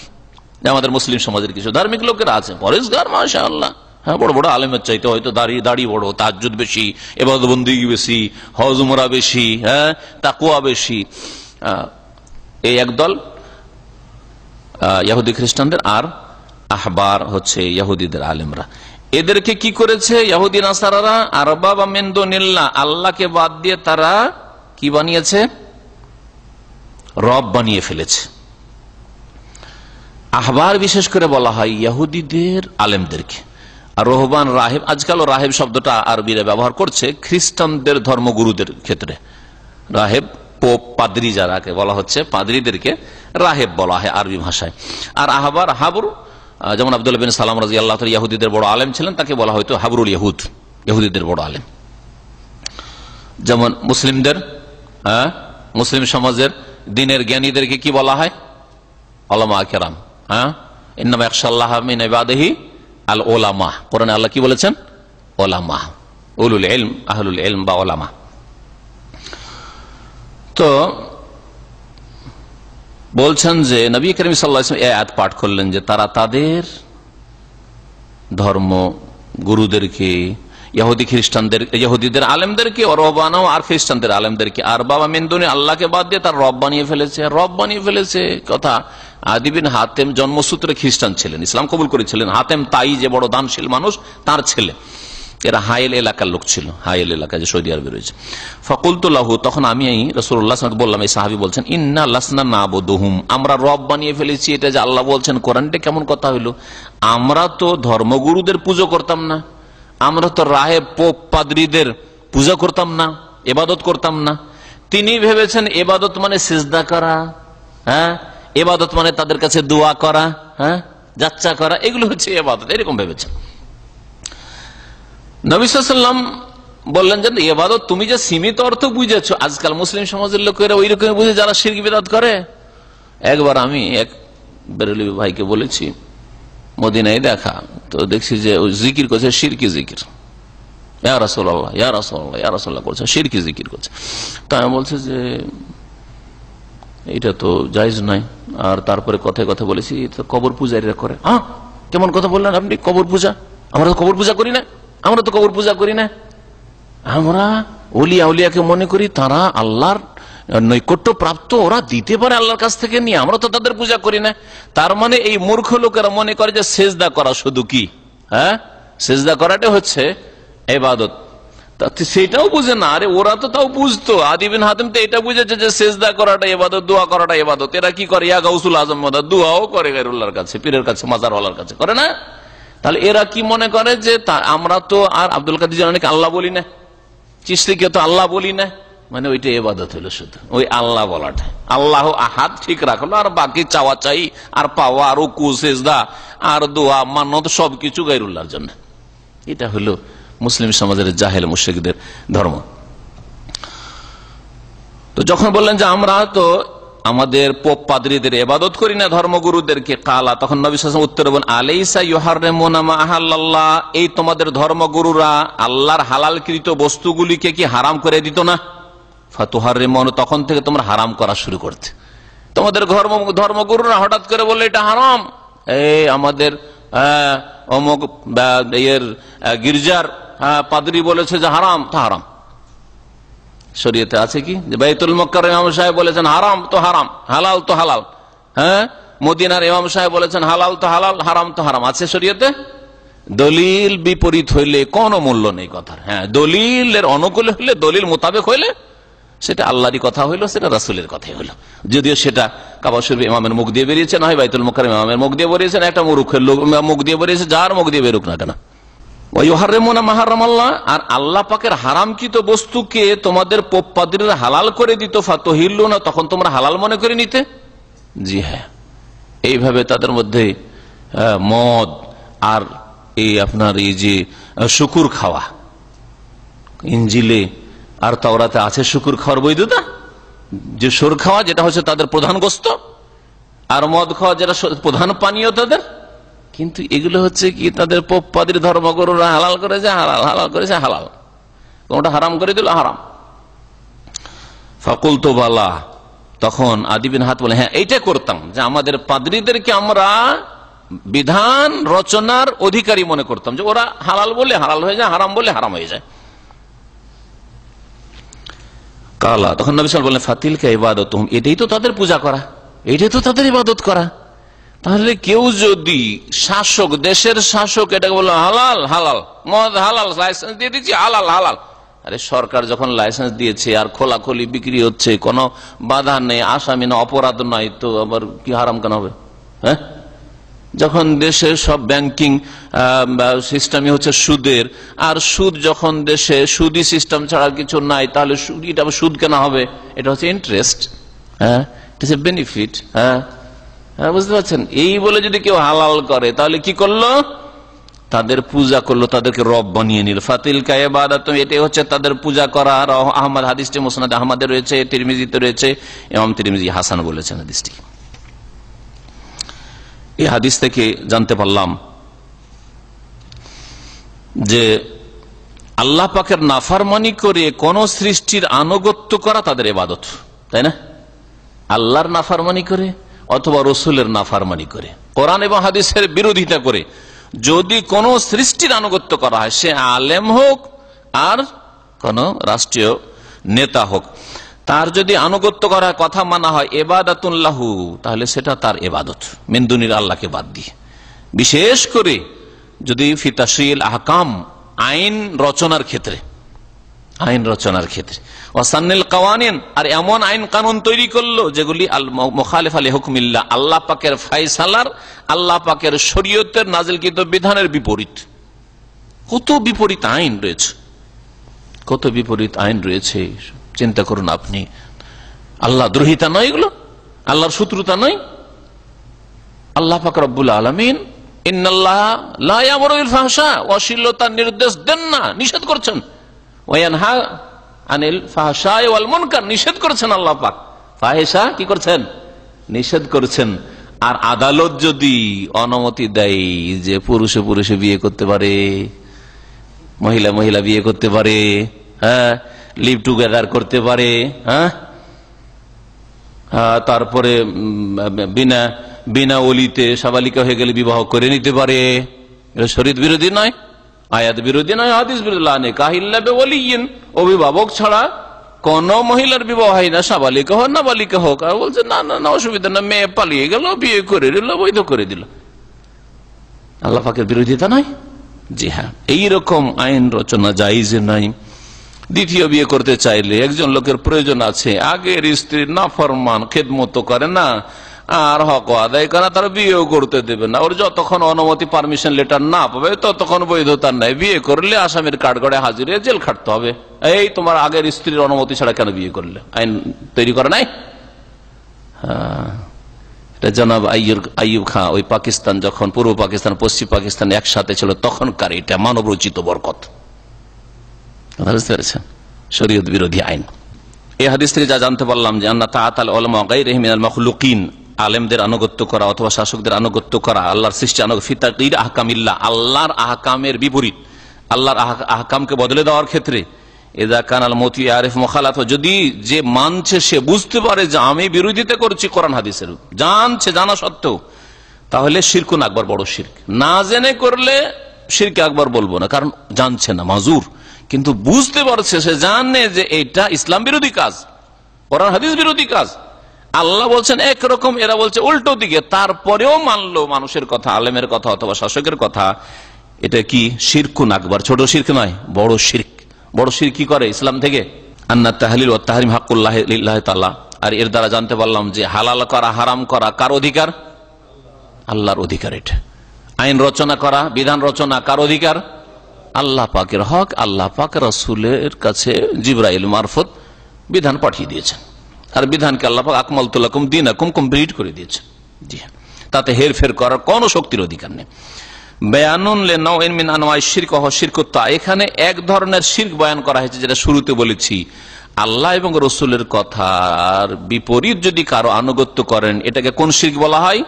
আমাদের মুসলিম সমাজের কিছু ধার্মিক লোকেরা আছে, পরেশগার মাশাআল্লাহ, হ্যাঁ, বড় বড় আলেমের চাইতে হয়তো দাড়ি বড়, তাহাজ্জুদ বেশি, ইবাদত বন্দেগী বেশি, হজ উমরা বেশি, হ্যাঁ, তাকওয়া বেশি। এই একদল ইহুদি খ্রিস্টানদের। আর আহবার হচ্ছে ইহুদিদের আলেমরা। এদেরকে কি করেছে ইহুদি নাসারারা? আরবাবা মিন দুনিল্লাহ, আল্লাহকে বাদ দিয়ে তারা কি বানিয়েছে? রব বানিয়ে ফেলেছে। আহবার বিশেষ করে বলা হয় ইহুদিদের আলেমদেরকে। আর রহবান রাহেব, আজকালও রাহেব শব্দটা আরবিরা ব্যবহার করছে খ্রিস্টানদের ধর্মগুরুদের ক্ষেত্রে। রাহেব পোপ পাদ্রী যারাকে বলা হচ্ছে, পাদ্রীদেরকে রাহেব বলা হয় আরবি ভাষায়। আর আহবার হাবর, যেমন আব্দুল্লাহ বিন সালাম রাদিয়াল্লাহু তাআলা ইহুদিদের বড় আলেম ছিলেন, তাকে বলা হয়তো হাবরুল ইহুদ, ইহুদিদের বড় আলেম। যেমন মুসলিমদের, মুসলিম সমাজের দিনের জ্ঞানীদেরকে কি বলা হয়? উলামা কেরাম। ইন্নামা ইয়াখশাল্লাহ মিন ইবাদিহি আল উলামা। কোরআনে আল্লাহ কি বলেছেন? উলামা, উলুল ইলম, আহলুল ইলম বা উলামা। তো বলছেন যে নবী করিম সাল্লাল্লাহু আলাইহি ওয়াসাল্লাম এই আয়াত পাঠ করলেন যে তারা তাদের ধর্ম গুরুদেরকে, ইহুদি খ্রিস্টানদের, ইহুদিদের আলেমদেরকে, রহবানা আর খ্রিস্টানদের আলেমদেরকে আর বাবা মিন দুনি, আল্লাহকে বাদ দিয়ে তার রব বানিয়ে ফেলেছে। রব বানিয়ে ফেলেছে কথা। আদি বিন হাতেম জন্মসূত্রে খ্রিস্টান ছিলেন, ইসলাম কবুল করেছিলেন। হাতেম তাই, যে বড় দানশীল মানুষ, তার ছেলে। এরা হাইল এলাকার লোক ছিল, হাইল এলাকা যে সৌদি আরবে রয়েছে। ফাকুলতু লাহু, তখন আমি রাসূলুল্লাহ সাল্লাল্লাহু আলাইহি ওয়াসাল্লাম বললাম, এই সাহাবী বলছেন, ইন্না লাসনা নাবুদুহুম, আমরা রব বানিয়ে ফেলেছি। এটা যে আল্লাহ বলছেন কোরআনটা কেমন কথা হইল? আমরা তো ধর্মগুরুদের পুজো করতাম না, আমরা তো রাহেব পোপ পাদ্রীদের পূজা করতাম না, ইবাদত করতাম না। তিনি ভেবেছেন ইবাদত মানে সিজদা করা, হ্যাঁ, ইবাদত মানে তাদের কাছে দোয়া করা, হ্যাঁ, যাচ্চা করা, এগুলো হচ্ছে ইবাদত, এরকম ভেবেছেন। নবী সাল্লাল্লাহু আলাইহি ওয়াসাল্লাম বললেন যে ইবাদত তুমি যে সীমিত অর্থ বুঝেছো, আজকাল মুসলিম সমাজের লোকেরা ওই রকম বুঝে যারা শিরক বিদআত করে। একবার আমি এক বেরেলভী ভাইকে বলেছি, মদিনায় দেখা, তো দেখছি যে জিকির করছে শিরকি জিকির, ইয়া রাসূলুল্লাহ ইয়া রাসূলুল্লাহ ইয়া রাসূলুল্লাহ করছে, শিরকি জিকির করছে। তা আমি বলছি যে এটা তো জায়েজ নয়। আর তারপরে কথায় কথা বলেছি তো কবর পূজারীরা করে। কেমন কথা বললেন আপনি, কবর পূজা? আমরা তো কবর পূজা করি না, আমরা তো কবর পূজা করি না। আমরা ওলিয়া উলিয়াকে মনে করি তারা আল্লাহর নৈকট্য প্রাপ্ত, ওরা দিতে পারে আল্লাহর কাছ থেকে নিয়ে, আমরা তো তাদের পূজা করি না। তার মানে এই মূর্খ লোকেরা মনে করে যে সেজদা করা শুধু কি, সেজদা করাটা হচ্ছে ইবাদত। সেটাও বুঝে না। আরে ওরা তো তাও বুঝতো, আদি বিন হাতেম তো এটা বুঝেছে যে সেজদা করাটা ইবাদত, দোয়া করাটা ইবাদত। এরা কি করে, ইয়া গাউসুল আজম দোয়াও করে গায়রুল্লাহর কাছে, পীরের কাছে, মাজারওয়ালার কাছে করে না। তাহলে এরা কি মনে করে যে আমরা তো আর আব্দুল কাদের জিলানীকে আল্লাহ বলি না, চিশতিকে তো আল্লাহ বলি না, মানে ওইটা ইবাদত হলো শুধু ওই আল্লাহ বলাটা। আল্লাহ আহাদ ঠিক রাখলো, আর বাকি চাওয়া চাই আর পাওয়া আর রুকু সিজদা আর দোয়া মান্নত সবকিছু গায়রুল্লাহর জন্য। এটা হলো মুসলিম সমাজের জাহেল মুশরিকদের ধর্ম। তো যখন বললেন যে আমরা তো আমাদের পোপ পাদ্রীদের ইবাদত করি না, ধর্মগুরুদেরকে, কালা, তখন নবী সাল্লাল্লাহু আলাইহি ওয়াসাল্লাম উত্তরে বলেন, আলাইসা ইউহাররিমুনা মা আহাল্লাল্লাহ, এই তোমাদের ধর্মগুরুরা আল্লাহর হালালকৃত বস্তুগুলিকে কি হারাম করে দিত না? ফাতুহাররিমুন, তখন থেকে তোমরা হারাম করা শুরু করতে। তোমাদের ধর্মগুরুরা হঠাৎ করে বললে এটা হারাম, এই আমাদের অমুক গির্জার পাদ্রী বলেছে যে হারাম, তো হারাম। শরীয়তে আছে কি যে বাইতুল মক্কার ইমাম সাহেব বলেছেন হারাম তো হারাম, হালাল তো হালাল, মদিনার ইমাম সাহেব বলেছেন হালাল তো হালাল, হারাম তো হারাম, আছে শরীয়তে? দলিল বিপরীত হইলে কোনো মূল্য নেই কথার। দলিলের অনুকূলে হইলে, দলিল মোতাবেক হইলে সেটা আল্লাহরই কথা হইলো, সেটা রাসূলের কথাই হইলো। যদিও সেটা কাবা শরীফ ইমামের মুখ দিয়ে বেরিয়েছে, না হয় বাইতুল মক্কার ইমামের মুখ দিয়ে বেরিয়েছে, না একটা মূর্খের লোক মুখ দিয়ে বেরিয়েছে, যার মুখ দিয়ে বেরুক না কেন। আর আল্লাহ পাকের হারামকৃত বস্তুকে তোমাদের পোপ পাদ্রীরা হালাল করে দিত, ফাতুহিল্লুনা, তখন তোমরা হালাল মনে করে নিতে। জি হ্যাঁ, এইভাবে তাদের মধ্যে মদ আর এই আপনার এই যে শুকুর খাওয়া, ইনজিলে আর তাওরাতে আছে শুকুর খাওয়ার বৈধতা, যে সুর খাওয়া যেটা হচ্ছে তাদের প্রধান গোস্ত, আর মদ খাওয়া যেটা প্রধান পানীয় তাদের। কিন্তু এগুলো হচ্ছে কি তাদের পোপ পাদ্রী ধর্মগুরুরা হালাল করেছে, হালাল হালাল করেছে হালাল, কোনটা হারাম করে দিল হারাম। ফাকুলতু বালা, তখন আদি বিন হাত বলে হ্যাঁ এইটা করতাম, যে আমাদের পাদ্রীদেরকে আমরা বিধান রচনার অধিকারী মনে করতাম, যে ওরা হালাল বলে হালাল হয়ে যায়, হারাম বলে হারাম হয়ে যায়। কালা, তখন নবী সাল্লাল্লাহু আলাইহি ওয়াসাল্লাম বললেন ফাতিলকা ইবাদাতুহুম, এটাই তো তাদের পূজা করা, এটাই তো তাদের ইবাদত করা। তাহলে কেউ যদি শাসক, দেশের শাসক এটাকে বললো হালাল হালাল, মদ হালাল, লাইসেন্স দিয়ে দিচ্ছি হালাল হালাল। আরে সরকার যখন লাইসেন্স দিয়েছে আর খোলাখুলি বিক্রি হচ্ছে, কোনো বাধা নেই, আসামি না, অপরাধ নয়, তো আবার কি হারাম কেন হবে? যখন দেশে সব ব্যাংকিং সিস্টেমই হচ্ছে সুদের, আর সুদ যখন দেশে সুদি সিস্টেম ছাড়া কিছু নাই, তাহলে এটা সুদ কেন হবে? এটা হচ্ছে ইন্টারেস্ট, বেনিফিট। বুঝতে পারছেন? এই বলে যদি কেউ হালাল করে তাহলে কি করলো? তাদের পূজা করলো, তাদেরকে রব বানিয়ে নিল। ফাতিলকা ইবাদাতুহুম, এটাই হচ্ছে তাদের পূজা করা। আহমদ, হাদিসটি মুসনাদ আহমদে রয়েছে, তিরমিজিতে রয়েছে, ইমাম তিরমিজি হাসান বলেছেন হাদিসটি। এই হাদিস থেকে জানতে পারলাম যে আল্লাহ পাকের নাফরমানি করে কোন সৃষ্টির আনুগত্য করা তাদের ইবাদত, তাই না? আল্লাহর নাফরমানি করে অথবা রসুলের নাফরমানি করে, কোরআন এবং হাদিসের বিরোধিতা করে যদি কোন সৃষ্টির আনুগত্য করা হয়, সে আলেম হোক আর কোন রাষ্ট্রীয় নেতা হোক, তার যদি আনুগত্য করা কথা মানা হয় ইবাদাতুন লাহু, তাহলে সেটা তার ইবাদত মিন দুনির আল্লাহকে বাদ দিয়ে। বিশেষ করে যদি ফি তাশরিল আহকাম, আইন রচনার ক্ষেত্রে, আইন রচনার ক্ষেত্রে, ওয়াসান্নিল কাওয়ানিন, আর এমন আইন কানুন তৈরি করলো যেগুলি আল মুখালিফা লিহুকমিল্লাহ, আল্লাহ পাকের ফয়সালার, আল্লাহ পাকের শরীয়তের নাজিলকৃত বিধানের বিপরীত। কত বিপরীত আইন রয়েছে, কত বিপরীত আইন রয়েছে, চিন্তা করুন আপনি। আল্লাহ দ্রোহিতা নয় এগুলো, আল্লাহর শত্রুতা নয়। আল্লাহ পাক রব্বুল আলামিন ইন্নাল্লাহ লা ইয়ামুরু বিল ফাহশা, অশ্লীলতার নির্দেশ দেন না, নিষেধ করছেন। ওয়ায়ানহা আনিল ফাহশাই ওয়াল মুনকার, নিষেধ করেছেন আল্লাহ পাক। ফাহিশা কি করছেন? নিষেধ করেছেন। আর আদালত যদি অনুমতি দেয় যে পুরুষে পুরুষে বিয়ে করতে পারে, মহিলা মহিলা বিয়ে করতে পারে, হ্যাঁ, লিভ টুগেদার করতে পারে, হ্যাঁ, তারপরে বিনা বিনা ওলিতে সাবালিকা হয়ে গেলে বিবাহ করে নিতে পারে, এটা শরীয়ত বিরোধী নয়, আয়াত বিরোধী নয়, হাদিস বিরোধী। লা নিকাহ ইল্লা বিওয়ালিয়্যিন, অভিভাবক ছাড়া কোন মহিলার বিবাহ হয় না, সাবালিকা হোক না বালিকা হোক। আর বলছে না না না, অসুবিধা না, মেয়ে পালিয়ে গেল, বিয়ে করে দিল, বৈধ করে দিল, আল্লাহ পাকের বিরোধিতা নয়। জি হ্যাঁ, এইরকম আইন রচনা জায়েজ নাই। দ্বিতীয় বিয়ে করতে চাইলে একজন লোকের প্রয়োজন আছে, আগের স্ত্রী নাফরমান, খেদমত করে না আর হক আদায় করে, তার বিয়েও করতে দেবে না। ওর যতক্ষণ অনুমতি পারমিশন লেটার না পাবে ততক্ষণ বৈধতা নাই। বিয়ে করলে আসামির কাঠগড়ায় হাজির হয়ে জেল খাটতে হবে। এই তোমার আগের স্ত্রীর অনুমতি ছাড়া কেন বিয়ে করলে? আইন তৈরি করে নাই। এটা জনাব আইয়ুব খাঁ, ওই পাকিস্তান যখন পূর্ব পাকিস্তান পশ্চিম পাকিস্তান একসাথে ছিল তখনকার এটা মানব রচিত বরকত। বুঝতে পেরেছেন? শরীয়ত বিরোধী আইন। এই হাদিস থেকে যা জানতে পারলাম যে আন্না তাআতাল উলামা গায়রিহিম মিনাল মাখলুকিন, আলেমদের আনুগত্য করা অথবা শাসকদের আনুগত্য করা আল্লাহর সৃষ্টি ফি তাগয়ির আহকামিল্লাহ, আল্লাহর আহকামের বিপরীত, আল্লাহর আহকামকে বদলে দেওয়ার ক্ষেত্রে, ইযা কানাল মুতি ইয়ারিফ মুখালাফা, যদি যে মানছে সে বুঝতে পারে যে আমি বিরোধিতা করছি কোরআন হাদিসের, জানছে, জানা সত্ত্বেও, তাহলে শিরকুন আকবার, বড় শিরক। না জেনে করলে শিরকে আকবার বলবো না, কারণ জানছে না, মাজুর। কিন্তু বুঝতে পারছে, সে জানে যে এটা ইসলাম বিরোধী কাজ, কোরআন হাদিস বিরোধী কাজ। আল্লাহ বলছেন একরকম, এরা বলছে উল্টো দিকে, তারপরেও মানলো মানুষের কথা, আলেমের কথা অথবা শাসকের কথা। এটা কি শিরকুন আকবার, ছোট শিরক নয়, বড় শিরক। বড় শিরক কি করে ইসলাম থেকে? আন্না তাহলিল ওয়া তাহরিম হাক্কুল্লাহ লিল্লাহি তাআলা। আর এর দ্বারা জানতে পারলাম যে হালাল করা হারাম করা কার অধিকার? আল্লাহর অধিকার। এটা আইন রচনা করা, বিধান রচনা কার অধিকার? আল্লাহ পাকের হক। আল্লাহ পাক রাসূলের কাছে জিবরাইল মারফত বিধান পাঠিয়ে দিয়েছেন, আর বিধানকে আল্লাহ পাক আকমালতু লাকুম দীনাকুম, কমপ্লিট করে দিয়েছেন। জি, তাতে হেরফের করার কোন শক্তির অধিকার নেই। বায়ানুন লিনাওইন মিন আনওয়াই শিরক ওয়া শিরকুত তা, এখানে এক ধরনের শিরক বয়ান করা হয়েছে, যেটা শুরুতে বলেছি, আল্লাহ এবং রাসূলের কথার বিপরীত যদি কারো আনুগত্য করেন, এটাকে কোন শিরক বলা হয়?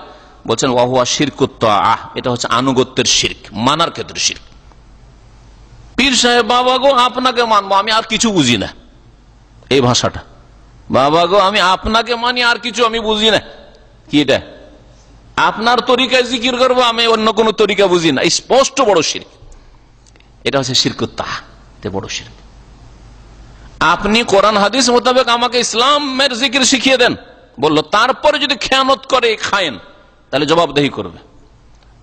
বলছেন ওয়া হুয়া শিরকুত তাআহ, এটা হচ্ছে আনুগত্যের শিরক, মানার ক্ষেত্রে শিরক। পীর সাহেব, বাবা গো আপনাকে মানবো, আমি আর কিছু বুঝি না, এই ভাষাটা, বাবা গো আমি আপনাকে মানি, আর কিছু আমি বুঝি না, কি এটা? আপনার তরিকায় জিকির করবো, আমি অন্য কোন তরিকা বুঝি না, স্পষ্ট বড় শিরক। এটা হচ্ছে শিরকুত তাআহ, এটা বড় শিরক। আপনি কোরআন হাদিস মোতাবেক আমাকে ইসলামের জিকির শিখিয়ে দেন, বললো, তারপরে যদি খেয়ানত করে খায়েন, তাহলে জবাবদেহি করবে,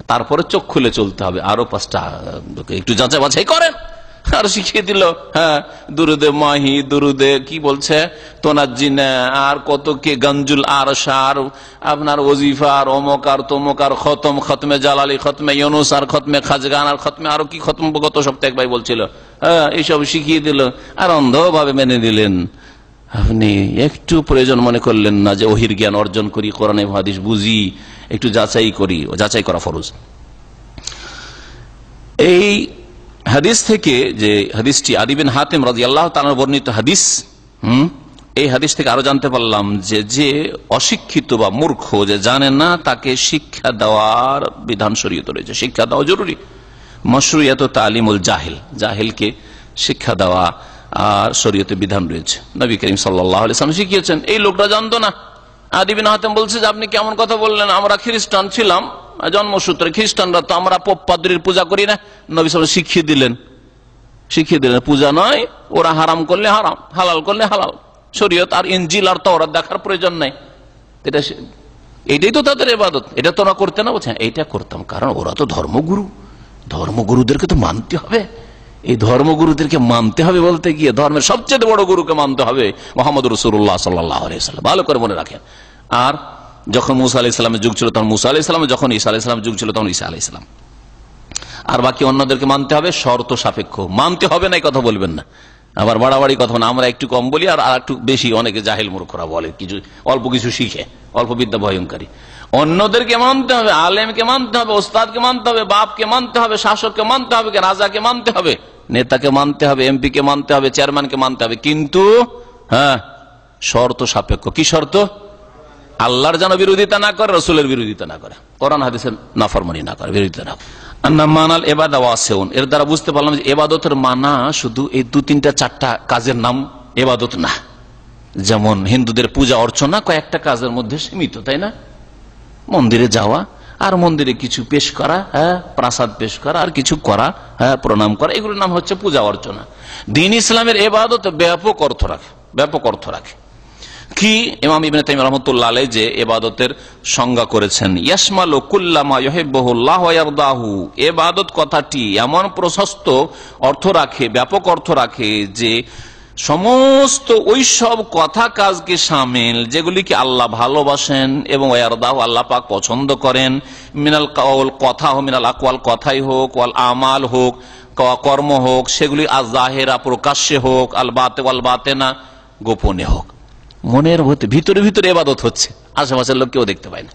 তারপরে চোখ খুলে চলতে হবে। আরো 5টা একটু যাচাই বাছাই করেন, আর শিখিয়ে দিল, হ্যাঁ, দুরুদে মাহি, দুরুদে কি বলছে তোনাজ্জিনা, আর কত কে গঞ্জুল আরশার, আপনার ওজিফা, আর অমক আর তমক, আর খতম, খতমে জালালি, খতমে ইউনুস, আর খতমে খাজগান, আর খতমে আরো কি খতম, গত সপ্তাহে এক ভাই বলছিল, হ্যাঁ, এইসব শিখিয়ে দিল, আর অন্ধভাবে মেনে নিলেন। আপনি একটু প্রয়োজন মনে করলেন না যে ওহির জ্ঞান অর্জন করি, কোরআন হাদিস বুঝি, একটু যাচাই করি, যাচাই করা ফরজ। এই হাদিস থেকে, যে হাদিসটি আদি বিন হাতিম রাদিয়াল্লাহু তাআলা বর্ণিত হাদিস, এই হাদিস থেকে আরো জানতে পারলাম যে যে অশিক্ষিত বা মূর্খ, যে জানে না, তাকে শিক্ষা দেওয়ার বিধান শরীয়তে রয়েছে, শিক্ষা দেওয়া জরুরি। মাশরুইয়াত তালিমুল জাহিল, জাহিলকে শিক্ষা দেওয়া আর শরীয়তে বিধান রয়েছে। নবী করিম সাল্লাল্লাহু আলাইহি ওয়াসাল্লাম শিখিয়েছেন। এই লোকটা জানতো না। আদি বিন হাতিম বলছে যে আপনি কেমন কথা বললেন, আমরা খ্রিস্টান ছিলাম জন্মসূত্রে, খ্রিস্টানরা তো আমরা পোপ পাদ্রীর পূজা করি না। নবী সাল্লাল্লাহু আলাইহি ওয়াসাল্লাম শিখিয়ে দিলেন পূজা নয়, ওরা হারাম করলে হারাম, হালাল করলে হালাল, শরীয়ত আর ইনজিল আর তাওরাত দেখার প্রয়োজন নাই। এটাই তো তাদের ইবাদত, এটা তো না করতে না, বলছেন এইটা করতাম, কারণ ওরা তো ধর্মগুরু, ধর্মগুরুদেরকে তো মানতে হবে। এই ধর্মগুরুদেরকে মানতে হবে বলতে গিয়ে ধর্মের সবচেয়ে বড় গুরুকে মানতে হবে, মুহাম্মদ রাসূলুল্লাহ সাল্লাল্লাহু আলাইহি ওয়াসাল্লাম। ভালো করে মনে রাখেন। আর যখন মুসা আলাইহিস সালামের যুগ ছিল তখন মুসা আলাইহিস সালাম, যখন ঈসা আলাইহিস সালামের যুগ ছিল তখন ঈসা আলাইহিস সালাম। আর বাকি অন্যদেরকে মানতে হবে শর্ত সাপেক্ষ, মানতে হবে না এই কথা বলবেন না। আবার বাড়াবাড়ি কথা না, আমরা একটু কম বলি আর একটু বেশি, অনেকে জাহিল মূর্খরা বলে, কিছু অল্প কিছু শিখে, অল্প বিদ্যা ভয়ঙ্করী। অন্যদেরকে মানতে হবে, আলেমকে মানতে হবে, ওস্তাদকে মানতে হবে, বাপকে মানতে হবে, শাসককে মানতে হবে, রাজাকে মানতে হবে, নেতাকে মানতে হবে, এমপি কে মানতে হবে, চেয়ারম্যানকে মানতে হবে, কিন্তু হ্যাঁ শর্ত সাপেক্ষ। কি শর্ত? আল্লাহর যেন বিরোধিতা না করে, রসুলের বিরোধিতা না করে, কোরআন হাদিসের নাফরমানি না করে, বিরোধিতা না করে। মানাল এবাদা ওয়াসিউন, এর দ্বারা বুঝতে পারলাম যে এবাদতের মানা শুধু এই 2-3-4টা কাজের নাম এবাদত না। যেমন হিন্দুদের পূজা অর্চনা কয়েকটা কাজের মধ্যে সীমিত, তাই না? মন্দিরে যাওয়া আর মন্দিরে কিছু পেশ করা, প্রসাদ পেশ করা আর কিছু করা, প্রণাম করা, এগুলোর নাম হচ্ছে পূজা অর্চনা। দ্বীন ইসলামের ইবাদত ব্যাপক অর্থ রাখে, ব্যাপক অর্থ রাখে। কি ইমাম ইবনে তাইমিয়া রাহমাতুল্লাহ আলাইহি যে ইবাদতের সংজ্ঞা করেছেন, ইয়াশমালু কুল্লামা ইউহিব্বুহুল্লাহ ওয়া ইয়ারদাহু, ইবাদত কথাটি এমন প্রশস্ত অর্থ রাখে, ব্যাপক অর্থ রাখে যে সমস্ত ওই সব কথা কাজকে শামিল যেগুলিকে আল্লাহ ভালোবাসেন এবং ইয়ারদাহু আল্লাহ পাক পছন্দ করেন। মিনাল কাউল, কথা হোক, মিনাল আকওয়াল, কথাই হোক, ওয়াল আমাল হোক, কর্ম হোক, সেগুলি আয-যাহিরা প্রকাশ্যে হোক, আল বাতিনা গোপনে হোক। মনের ভিতরে ভিতরে ইবাদত হচ্ছে, আশেপাশের লোক কেউ দেখতে পায় না,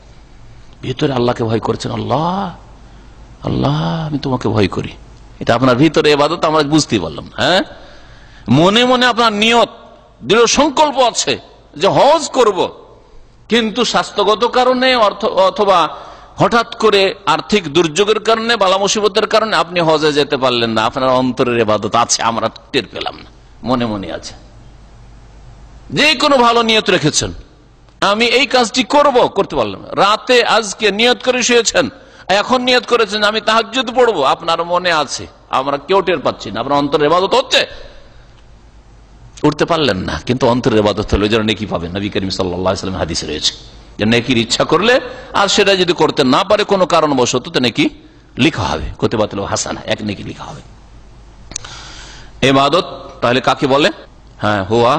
ভিতরে আল্লাহকে ভয় করছেন। আল্লাহ আল্লাহ আমি তোমাকে ভয় করি, এটা আপনার ভিতরে ইবাদত, আমরা বুঝতেই পারলাম। হ্যাঁ, মনে মনে আপনার নিয়ত, দৃঢ় সংকল্প আছে যে হজ করব, কিন্তু স্বাস্থ্যগত কারণে অথবা হঠাৎ করে আর্থিক দুর্যোগের কারণে, বালা মুসিবতের কারণে আপনি হজে যেতে পারলেন না, আপনার অন্তরের ইবাদত আছে, আমরা টের পেলাম না, মনে মনে আছে। যে কোনো ভালো নিয়ত রেখেছেন, আমি এই কাজটি করব, করতে পারলাম না। রাতে আজকে নিয়ত করে শুয়েছেন, এখন নিয়ত করেছেন আমি তাহাজ্জুদ পড়বো, আপনার মনে আছে, আমরা কেউ টের পাচ্ছি না, আপনার অন্তরের ইবাদত হচ্ছে, উঠতে পারলেন না, কিন্তু অন্তরের ইবাদত হলো, যেন নেকি পাবেন। নবী করিম সাল্লাল্লাহু আলাইহি ওয়াসাল্লাম হাদিসে রয়েছে যে নেকির ইচ্ছা করলে আর সেটা যদি করতে না পারে কোনো কারণবশত, তো নেকি লিখা হবে, কুতিবাতুল হাসানাহ, এক নেকি লিখা হবে। ইবাদত তাহলে কাকে বলে? হ্যাঁ, হুয়া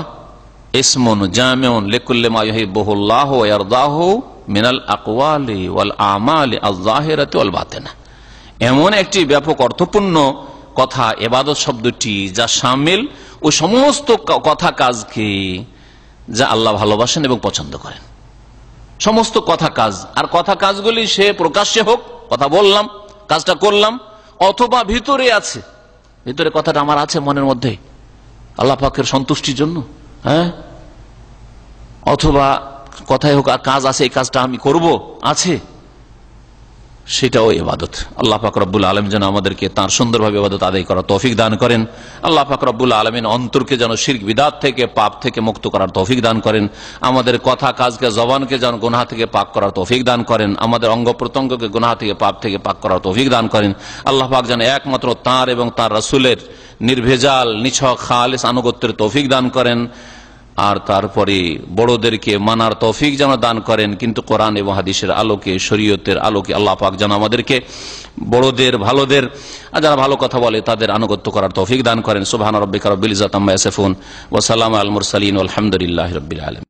ইসমুন জামিউন লিকুল্লি মা ইউহিব্বুহুল্লাহু ওয়া ইয়ারদাহু মিনাল আকওয়ালি ওয়াল আমালি আয-যাহিরাতি ওয়াল বাতিনা, এমন একটি ব্যাপক অর্থপূর্ণ কথা ইবাদত শব্দটি, যা শামিল ওই সমস্ত কথা কাজকে যা আল্লাহ ভালোবাসেন এবং পছন্দ করেন, সমস্ত কথা কাজ। আর কথা কাজগুলি সে প্রকাশ্যে হোক, কথা বললাম, কাজটা করলাম, অথবা ভিতরে আছে, ভিতরে কথাটা আমার আছে মনের মধ্যে আল্লাহ পাকের সন্তুষ্টির জন্য, হ্যাঁ, অথবা কথাই হোক আর কাজ আছে, এই কাজটা আমি করব আছে, সেটাও ইবাদত। আল্লাহ পাক রব্বুল আলামিন যেন আমাদেরকে তার সুন্দরভাবে ইবাদত আদায় করার তৌফিক দান করেন। আল্লাহ পাক রব্বুল আলামিন অন্তরকে যেন শিরক বিদআত থেকে, পাপ থেকে মুক্ত করার তৌফিক দান করেন। আমাদের কথা কাজকে, জবানকে যেন গুনাহ থেকে পাক করার তৌফিক দান করেন। আমাদের অঙ্গ প্রত্যঙ্গকে গুনাহ থেকে, পাপ থেকে পাক করার তৌফিক দান করেন। আল্লাহ পাক যেন একমাত্র তার এবং তার রাসূলের নির্ভেজাল, নিছক, খালিস আনুগত্যের তৌফিক দান করেন। আর তারপরে বড়দেরকে মানার তৌফিক যেন দান করেন, কিন্তু কোরআন এবং হাদিসের আলোকে, শরীয়তের আলোকে আল্লাহ পাক যেন আমাদেরকে বড়দের, ভালোদের, যারা ভালো কথা বলে তাদের আনুগত্য করার তৌফিক দান করেন। সুবহান রাব্বিকা রাব্বিল ইজ্জাতি আম্মা ইয়াসিফুন ওয়া সালামুন আলাল মুরসালিন ওয়াল হামদুলিল্লাহি রাব্বিল আলামিন।